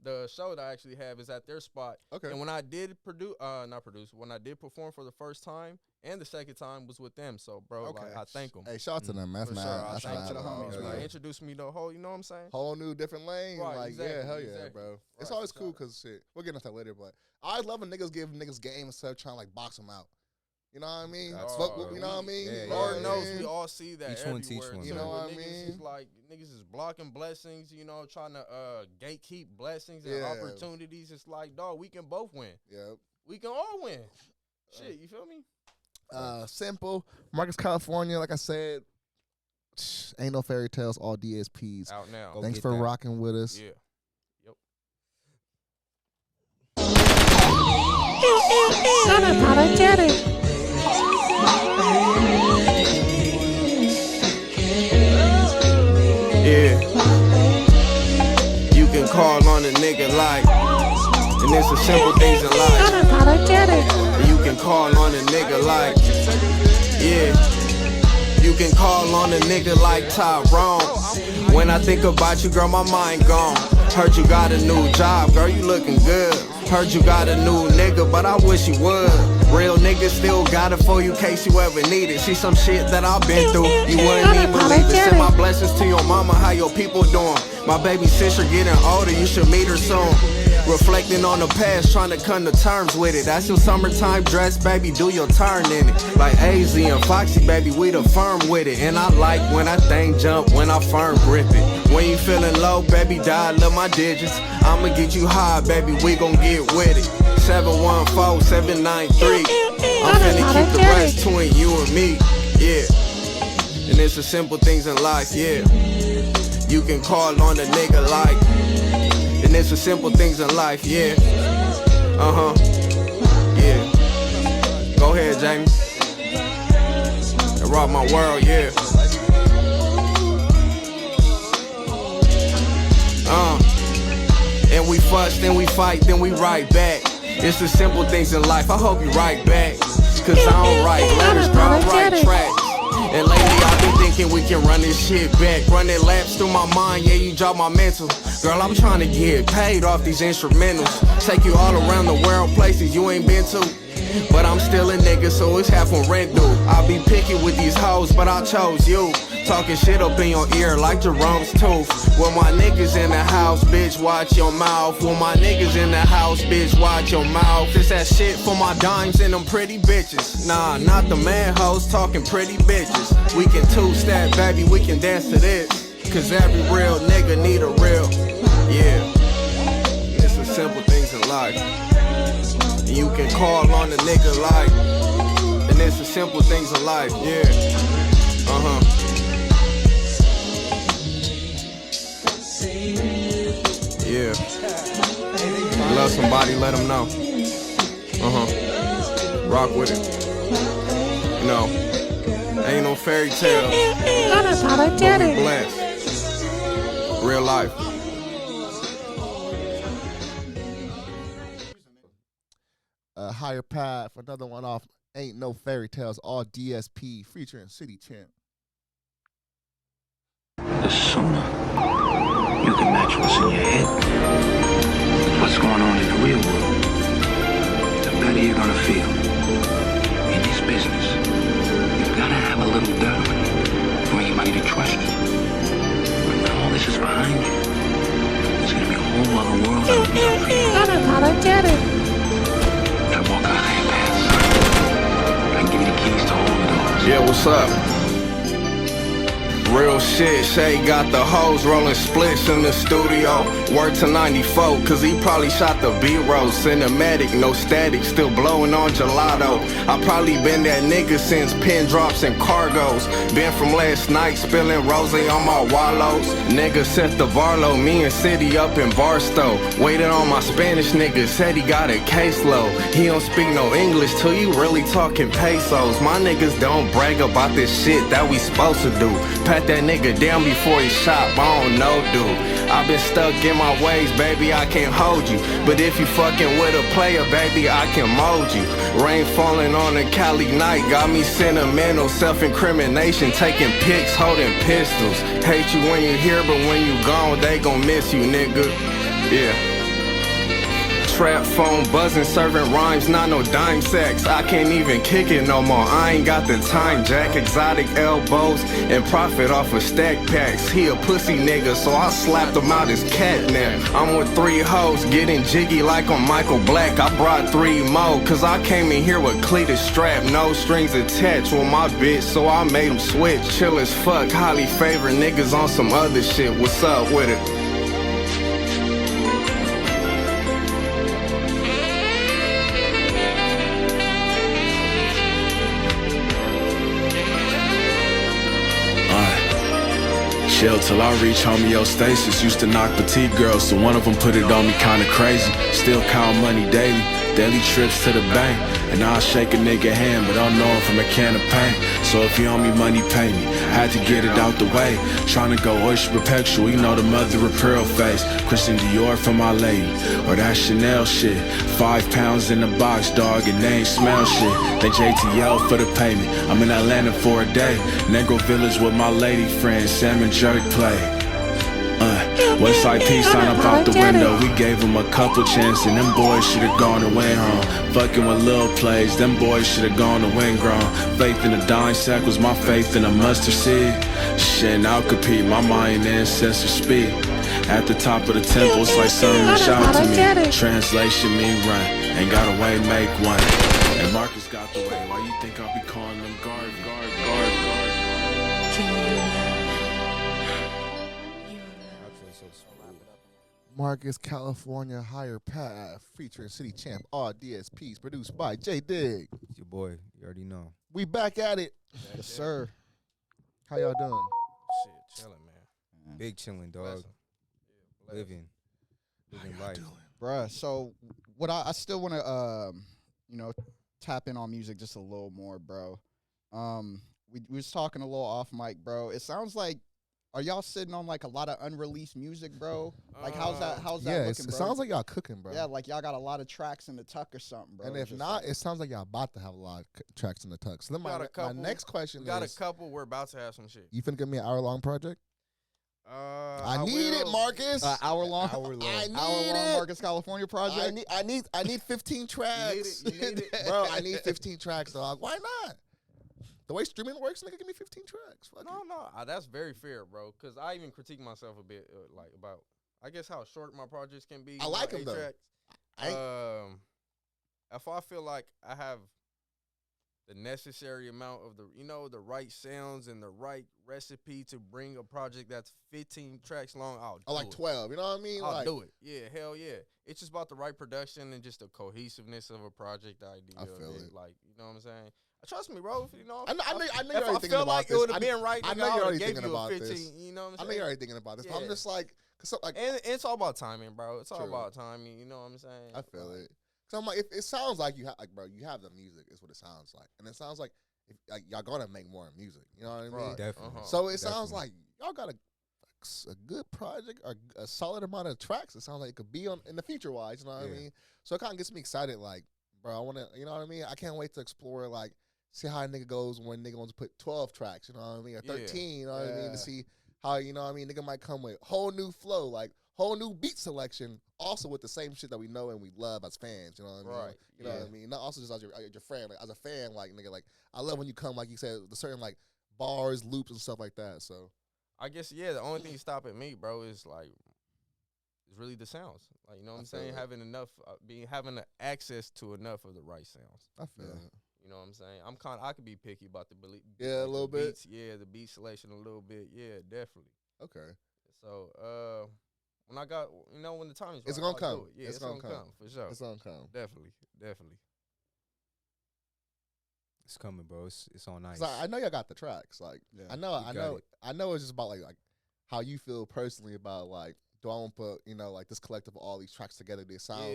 the show that I actually have is at their spot. Okay. And when I did when I did perform for the first time and the second time was with them. So, bro, Okay. like, I thank them. Hey, shout out to them. That's For mad. sure. I That's thank mad. to the homies, Hell man. yeah. They introduced me to a whole, you know what I'm saying? Whole new different lane. Right, like, exactly, yeah, hell yeah, exactly. bro. It's Right, always for cool sure. because shit. We'll get into that later, but I love when niggas give niggas game instead of trying to like box them out. You know what I mean? That's Fuck, Oh, you know what I mean? yeah, Lord yeah, knows yeah. we all see that Each one teach everywhere, one, too, You know where what I niggas mean? is like niggas is blocking blessings, trying to gatekeep blessings and Yeah. opportunities. It's like, dog, we can both win. Yep. We can all win. Shit, you feel me? Simple. Marcus California, like I said, ain't no fairy tales, all DSPs. Out now. Go Thanks get for that. rocking with us. Yeah. Yep. Unapologetic. Yeah. a nigga like. And it's the simple things in life. Unapodogetic. And you can call on a nigga like, yeah. You can call on a nigga like Tyrone. When I think about you, girl, my mind gone. Heard you got a new job, girl, you looking good. Heard you got a new nigga, but I wish you would. Real niggas still got it for you, case you ever need it. See some shit that I've been through, you wouldn't even believe it. Send my blessings to your mama, how your people doing? My baby sister getting older, you should meet her soon. Reflecting on the past, trying to come to terms with it. That's your summertime dress, baby, do your turn in it. Like AZ and Foxy, baby, we the firm with it. And I like when I thing jump, when I firm grip it. When you feeling low, baby, dial up my digits. I'ma get you high, baby, we gon' get with it. 714-793. I'm finna keep the rest between you and me, yeah. And it's the simple things in life, yeah. You can call on a nigga like. And it's the simple things in life, yeah. Yeah. Go ahead, Jamie. And rock my world, yeah. And we fuss, then we fight, then we write back. It's the simple things in life, I hope you write back. Cause I don't write letters, bro, I write tracks. And lately I've been thinking we can run this shit back. Running laps through my mind, yeah, you drop my mental. Girl, I'm trying to get paid off these instrumentals. Take you all around the world, places you ain't been to. But I'm still a nigga, so it's half on rent due. I'll be picky with these hoes, but I chose you. Talking shit up in your ear like Jerome's tooth. When my niggas in the house, bitch, watch your mouth. When my niggas in the house, bitch, watch your mouth. It's that shit for my dimes and them pretty bitches. Nah, not the man hoes talking pretty bitches. We can two-step, baby, we can dance to this. Cause every real nigga need a real, yeah. It's the simple things in life. And you can call on a nigga like. And it's the simple things in life, yeah. Yeah. Love somebody, let them know. Rock with it. You know, ain't no fairy tales. Unapodogetic. Blessed. Real life. Higher Path, another one off Ain't No Fairy Tales, all DSP, featuring City Champ. The sooner you can match what's in your head with what's going on in the real world, the better you're gonna feel. In this business, you've gotta have a little dirt on you for anybody to trust you. When all this is behind you, there's gonna be a whole other world opening up for you. Unapodogetic. Gotta walk out there fast. I can give you the keys to all of those. Yeah, what's up? Real shit, Shay got the hoes rolling splits in the studio. Word to 94, cause he probably shot the B-roll. Cinematic, no static, still blowing on gelato. I probably been that nigga since pin drops and cargos. Been from last night, spilling rose on my wallows. Nigga set the bar low, me and City up in Barstow. Waiting on my Spanish nigga, said he got a caseload. He don't speak no English till you really talking pesos. My niggas don't brag about this shit that we supposed to do. Pat that nigga down before he shot, I don't know, dude. I've been stuck in my ways, baby, I can't hold you. But if you fucking with a player, baby, I can mold you. Rain falling on a Cali night, got me sentimental. Self-incrimination, taking pics, holding pistols. Hate you when you here, but when you gone, they gon' miss you, nigga. Yeah. Trap phone buzzing, serving rhymes, not no dime sacks. I can't even kick it no more, I ain't got the time, Jack. Exotic elbows and profit off of stack packs. He a pussy nigga, so I slapped him out his catnip. I'm with 3 hoes, getting jiggy like on Michael Black. I brought 3 more, cause I came in here with cleated strap, no strings attached with my bitch, so I made him switch. Chill as fuck, highly favored niggas on some other shit. What's up with it? Chill till I reach homeostasis. Used to knock petite girls, so one of them put it on me kinda crazy. Still count money daily. Daily trips to the bank, and I'll shake a nigga hand, but I'll know him from a can of paint. So if you owe me money, pay me. Had to get it out the way. Tryna go oyster perpetual, you know the mother of pearl face. Christian Dior for my lady, or that Chanel shit. 5 pounds in the box, dog, and they ain't smell shit. Then JTL for the payment. I'm in Atlanta for a day. Negro Village with my lady friend, Sam and Jerk play. Westside Peace sign up out the window. We gave them a couple chances, and them boys should've gone and went home. Fucking with little plays, them boys should've gone and went grown. Faith in a dying sack was my faith in a mustard seed. Shit, now compete, my mind and ancestors speak. At the top of the temple, it's like something reach out to me. Translation mean run, ain't got a way, make one. And Marcus got the way, why you think I'll be calling them guard? Marcus California Higher Path featuring City Champ, all DSPs, produced by JayyDigg. It's your boy, you already know. We back at it. Yes, sir. How y'all doing? Shit, chilling, man. Big chilling, dog. Living life. Bruh, so what I still want to, tap in on music just a little more, bro. We was talking a little off mic, bro. It sounds like, are y'all sitting on like a lot of unreleased music, bro? Like how's that looking, bro? It sounds like y'all cooking, bro. Yeah, like y'all got a lot of tracks in the tuck or something, bro. And if not, it sounds like y'all about to have a lot of tracks in the tuck. So then my next question is, got a couple. We're about to have some shit. You finna give me an hour-long project? I need it, Marcus. Hour-long Marcus California project. I need 15 tracks. You need it. Bro, I need 15 tracks, dog. Why not? The way streaming works, nigga, give me 15 tracks. Fuck No, that's very fair, bro. Because I even critique myself a bit, about, I guess, how short my projects can be. I like them, though. If I feel like I have the necessary amount of the right sounds and the right recipe to bring a project that's 15 tracks long, I'll do like it. 12, you know what I mean? I'll do it. Yeah, hell yeah. It's just about the right production and just the cohesiveness of a project idea. I feel it. Like, you know what I'm saying? Trust me, bro. I know you're already if I thinking felt about like this. it would have been right, I know you're already thinking you a about 15, this. You know what I'm saying? I know you're already thinking about this. Yeah. But I'm just like, and it's all about timing, bro. It's all True. about timing. You know what I'm saying? I feel it. Cause I'm like, it sounds like you have, bro, you have the music. Is what it sounds like, and it sounds like y'all gonna make more music. You know what I mean? Right. Definitely. So it sounds like y'all got a good project or a solid amount of tracks. It sounds like it could be on in the future wise. You know what I mean? So it kind of gets me excited. Like, bro, I want to. You know what I mean? I can't wait to explore like. See how a nigga goes when nigga wants to put 12 tracks, you know what I mean, or 13, you know what I mean, to see how, you know what I mean, nigga might come with whole new flow, like whole new beat selection, also with the same shit that we know and we love as fans, you know what I mean? Right. You know what I mean? Not also just as your friend, like as a fan, like nigga, like I love when you come, like you said, the certain like bars, loops, and stuff like that. So I guess the only thing stopping me, bro, is like it's really the sounds. Like, you know what I'm saying? Having enough, having access to enough of the right sounds. I feel it. You know what I'm saying? I could be picky about the a little bit. Beats, the beat selection a little bit. Yeah, definitely. Okay. So when I got when the time is right, it's gonna come. Yeah, it's gonna come for sure. It's gonna come. Definitely. It's coming, bro. It's on ice. I know y'all got the tracks. Like I know it's just about like how you feel personally about like, do I want to put, like this collective of all these tracks together? They sound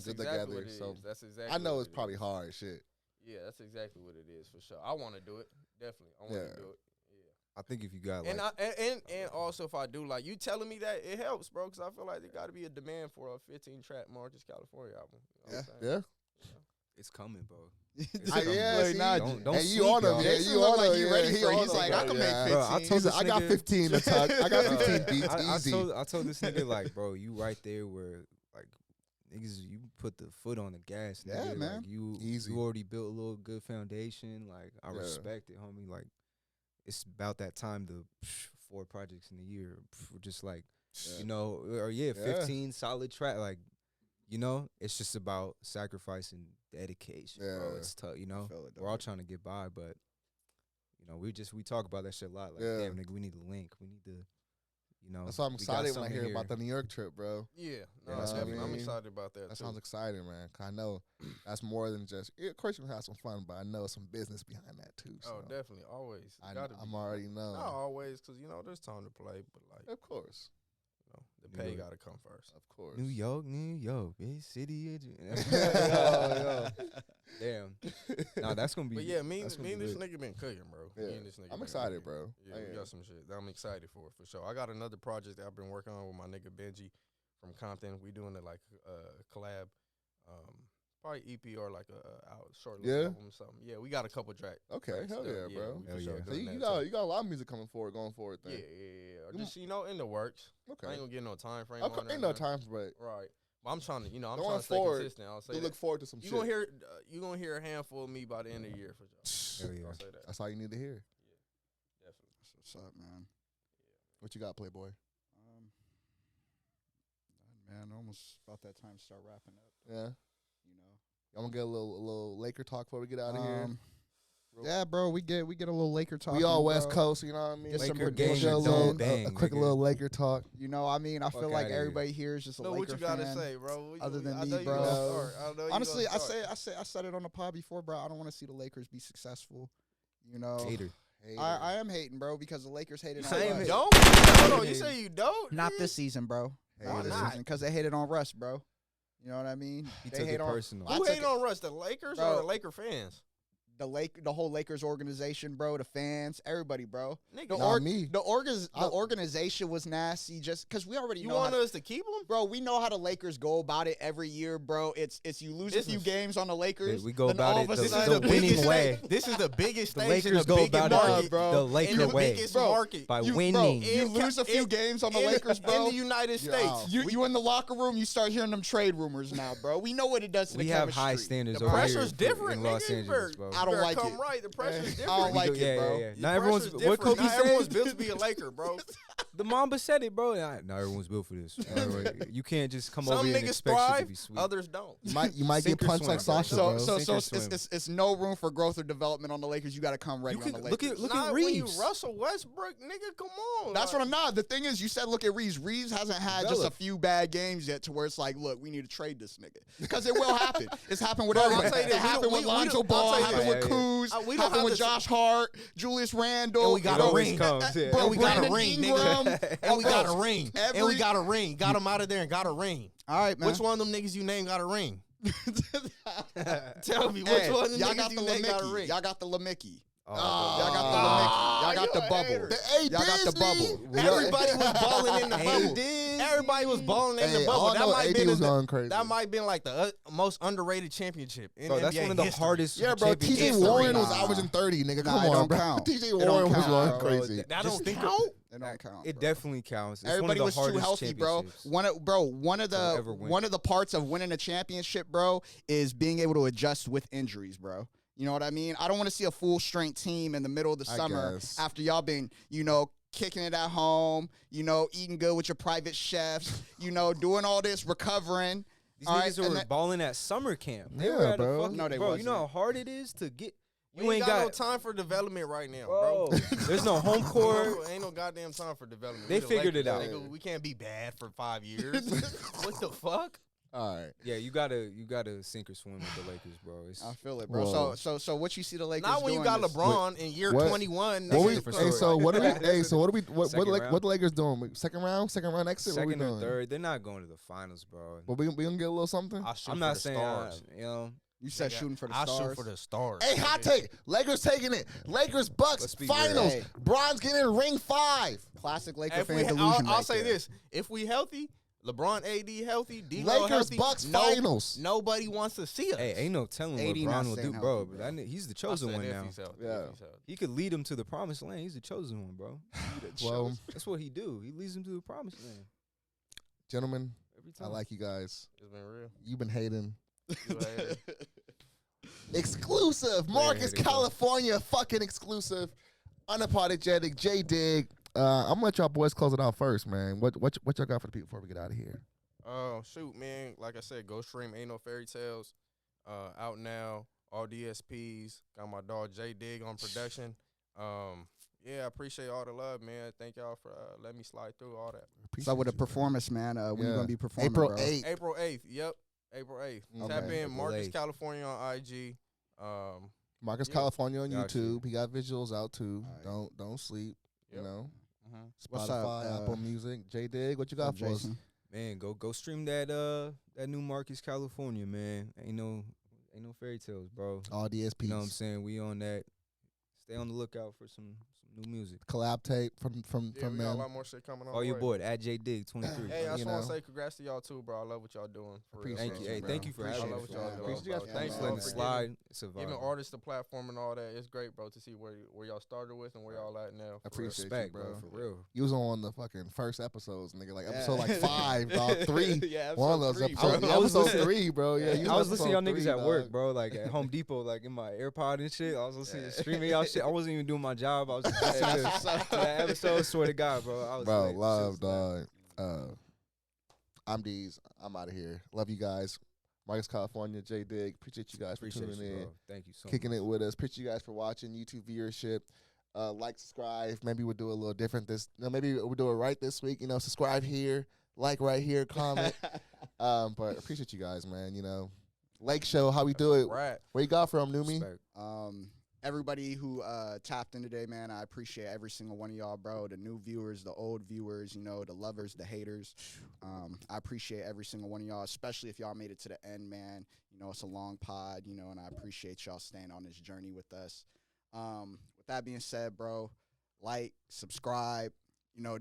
good together. So that's exactly. I know it's probably hard shit. Yeah, that's exactly what it is for sure. I want to do it. Definitely, I want to do it. Yeah. I think if you got like, and also if I do, like, you telling me that, it helps, bro, because I feel like there got to be a demand for a 15-track Marcus California album. You know yeah. It's coming, bro. Don't you on him, yeah. You on him. You ready for it. He's like, I can make 15. I got 15 to tuck. I got 15 beats easy. I told this nigga, like, bro, you right there where, like, niggas, you put the foot on the gas. Nigga. Yeah, man. Like, you already built a little good foundation. Like, I respect it, homie. Like, it's about that time to 4 projects in a year. Just like, 15 solid track. Like, it's just about sacrifice and dedication, bro. It's tough, We're all trying to get by, but, we talk about that shit a lot. Like, damn, nigga, we need to link. We need to, That's why I'm excited when I hear about the New York trip, bro. Yeah, I'm excited about that. That sounds exciting, man. 'Cause I know that's more than just. Of course, you can have some fun, but I know some business behind that too. So. Oh, definitely, always. I'm already know. Not always, because there's time to play, but like, of course, the pay got to come first. Of course. New York, big city. Damn. Nah, that's gonna be. But yeah, me and this nigga been cooking, bro. Yeah. Me and this nigga I'm been excited, cooking. bro. Yeah, we got some shit that I'm excited for sure. I got another project that I've been working on with my nigga Benji from Compton. We doing it like collab, probably EP or like a short little album or something. Yeah, we got a couple tracks. Okay, hell yeah, bro. Hell yeah. So you got a lot of music going forward. Then. Yeah. Just in the works. Okay. I ain't gonna get no time frame. Okay, on it, ain't no time for it. Right. But I'm trying to, I'm Going trying to stay forward, consistent. I'll say you look forward to some shit. You gonna hear a handful of me by the end of the year for sure. Hell yeah. I'll say that. That's all you need to hear. Yeah, definitely. What's up, man? What you got, Playboy? Man, almost about that time to start wrapping up. Yeah. You know. I'm gonna get a little Laker talk before we get out of here. Yeah, bro, we get a little Laker talk. We all West Coast, you know what I mean? Get some Laker predictions. game, little, bang, a quick nigga. little Laker talk. You know, I mean, I feel like outta everybody here is just a No, Laker what you gotta fan. say, bro? Other than I me, know you bro. gonna start. I know you Honestly, gonna start. I said it on the pod before, bro. I don't want to see the Lakers be successful. You know, Hater. I am hating, bro, because the Lakers hated on Same Russ. hate. Don't? Hold on, you say you don't? Not nigga? this season, bro. Why Not this not? season, because they hated on Russ, bro. You know what I mean? He They took hate it on personal. I Who took hating it- on Russ? The Lakers Bro. or the Laker fans? the whole Lakers organization, bro, the fans, everybody, bro. Nigga, Not me. The organization was nasty just because we already you know want how us to keep them? bro, we know how the Lakers go about it every year, bro. It's you lose a few Business. games on the Lakers. We go then about all it of a the sudden- winning way. This is the biggest The stage in Lakers the go biggest about market, it bro. the in Laker the way biggest Bro, market by You- winning. Bro, you lose a few games on the Lakers, bro. in the United You're States. out. You in the locker room, you start hearing them trade rumors now, bro. We know what it does to the We have chemistry. high standards The over here pressure's different, in Los nigga. Angeles, bro. I don't like come it. right. The pressure's different. I don't like it, yeah, bro. Yeah, yeah. The Not everyone's pressure's what different. Kobe Not everyone's said. built to be a Laker, bro. The Mamba said it, bro. Not everyone's built for this. You can't just come over Some here and niggas expect shit to thrive, be sweet. others don't. You might get Sink or punched swim, like bro. Sasha, So bro. so Sink so or it's, swim. it's no room for growth or development on the Lakers. You got to come ready Look on the at Lakers. look Not at when you Reeves. Russell Westbrook, nigga. Come on. That's what I'm not. The thing is, you said look at Reeves. Reeves hasn't had just a Develop. few bad games yet to where it's like, look, we need to trade this nigga. Because it will happen. It's happened with Bro, I'll everybody. tell you this, It we happened don't- with we Lonzo don't- Ball, I'll tell you happened this. with Kuz, We don't happened have with to- Josh Hart, Julius Randle. And we got It a always ring. comes, yeah. Bro, And we got a Brandon ring, Ingram. nigga. And we got a ring. And we Every- got a ring. Got him out of there and got a ring. All right, man. Which one of them niggas you named got a ring? Tell me, which Hey, one of them y'all niggas got the you named got a Lamicki. ring? Y'all got the Lamicki. Oh, Y'all got the Lamicki. Y'all got you the a bubble. hater. Hey, Y'all got the Disney. bubble. Everybody was balling in the Hey, bubble. Disney. Everybody was balling in the Hey, bubble. all I That know might AD been was going crazy. That might have been like the most underrated championship in Bro, that's NBA one of the history. hardest. Yeah, bro. championships TJ in Warren history. was averaging 30, nigga. Nah, Come it on, don't bro. count. TJ It don't Warren was count, going bro. crazy. That Just don't think count. It don't count. It bro. definitely counts. It's Everybody one was of the too hardest healthy, bro. championships One of to ever win. the parts of winning a championship, bro, is being able to adjust with injuries, bro. You know what I mean? I don't want to see a full strength team in the middle of the I summer guess. after y'all been, kicking it at home, eating good with your private chefs, doing all this, recovering. These all niggas right, were and balling at summer camp. They Yeah, were at bro. A fucking, No, they bro, you know how wasn't. hard it is to get. You ain't got no time for development right now, Bro, bro. there's no home court. Ain't no goddamn time for development. They We the figured it Lakers, out. nigga. We can't be bad for 5 years. What the fuck? All right. Yeah, you gotta sink or swim with the Lakers, bro. It's, I feel it, bro. Whoa. So what you see the Lakers Not when you doing got this- LeBron in year What- 21. What we, nigga. different hey, story. so what are we? That's Hey, so what are we? Second round. What the Lakers doing? Second round exit. What we second or doing? third. They're not going to the finals, bro. But we gonna get a little something. I shoot I'm for not the saying, stars. You said Nigga, shooting for the I stars. shoot for the stars. Hey, hot nigga. take. Lakers taking it. Lakers Bucks Let's be finals. real. Hey. Bron's getting ring 5. Classic Laker If fan we, delusion. I'll right say there. this: if we healthy, LeBron, AD healthy, D Lakers healthy, Bucks finals. Nobody wants to see us. Hey, ain't no telling what 80 not LeBron will do, staying bro. healthy, But he's the I chosen said one if now. he's healthy, Yeah. if he's healthy. He could lead him to the promised land. He's the chosen one, bro. Well, That's what he do. He leads him to the promised land gentlemen, every I time. like you guys. It's been real. You've been hating. You hated. Exclusive. Marcus hating, bro. California, fucking exclusive. Unapologetic JayyDigg. I'm gonna let y'all boys close it out first, man. What y'all got for the people before we get out of here? Oh shoot, man! Like I said, go stream Ain't No Fairytales. Out now. All DSPs. Got my dog JayyDigg on production. Yeah, I appreciate all the love, man. Thank y'all for letting me slide through all that. So with a Appreciate you, performance, man, when you Yeah. gonna be performing, April bro? 8th. April 8th. Yep. April 8th. Okay. Tap in April Marcus 8th. California on IG. Marcus Yeah. California on Got YouTube. you. He got visuals out too. All right. Don't sleep. You Yep. know. Spotify, Apple Music. JayyDigg, what you got for us? Man, go stream that new Marcus California, man. Ain't no Fairytales, bro. All DSPs. You know what I'm saying? We on that. Stay on the lookout for some new music. Collab tape from we got a lot more shit coming on. Oh, your boy at JayyDigg 23. Hey, I just want to say congrats to y'all too, bro. I love what y'all doing. Thank you. Hey, thank you for having me. I love what y'all doing. Appreciate you guys. Thanks for letting it slide. It's a vibe. Giving artists the platform and all that. It's great, bro, to see where y'all started with and where y'all at now. I appreciate Respect, you, bro. For real. You was on the fucking first episodes, nigga. Like episode like 5, dog. 3. Yeah, one of those episodes. I was episode 3, bro. Yeah, I was listening to y'all niggas at work, bro. Like at Home Depot, like in my AirPod and shit. I was listening, streaming y'all shit. I wasn't even doing my job. I was just listening to that episode. Swear to God, bro. I was bro, love, dog. I'm D's. I'm out of here. Love you guys. Marcus California, JayyDigg. Appreciate you guys for tuning in. Bro. Thank you so much. Kicking it with us. Appreciate you guys for watching. YouTube viewership. Like, subscribe. Maybe we'll do a little different maybe we'll do it right this week. Subscribe here, like right here, comment. But appreciate you guys, man. Lake Show, how we do it? Right. Where you got from, Numi? Everybody who tapped in today, man, I appreciate every single one of y'all, bro. The new viewers, the old viewers, the lovers, the haters. I appreciate every single one of y'all, especially if y'all made it to the end, man. It's a long pod, and I appreciate y'all staying on this journey with us. With that being said, bro, like, subscribe,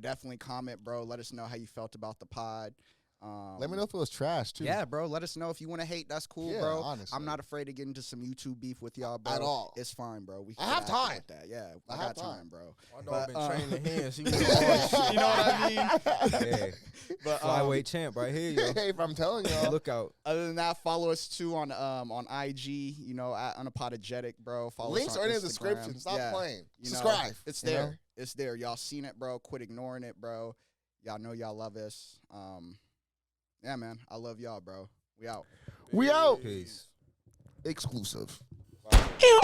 definitely comment, bro. Let us know how you felt about the pod. Let me know if it was trash, too. Yeah, bro. Let us know if you want to hate. That's cool, yeah, bro. Honestly. I'm not afraid to get into some YouTube beef with y'all, bro. At all. It's fine, bro. I have time. That. Yeah, I got time, bro. My dog been training hands. He was hard. You know what I mean? Yeah. But flyweight champ right here, yo. Hey, if I'm telling y'all. Look out. Other than that, follow us, too, on IG, at Unapodogetic, bro. Follow Links us on are in Instagram. the description. Stop playing. Subscribe. It's there. It's there. Y'all seen it, bro. Quit ignoring it, bro. Y'all know y'all love us. Yeah, man. I love y'all, bro. We out. We out. Peace. Exclusive. You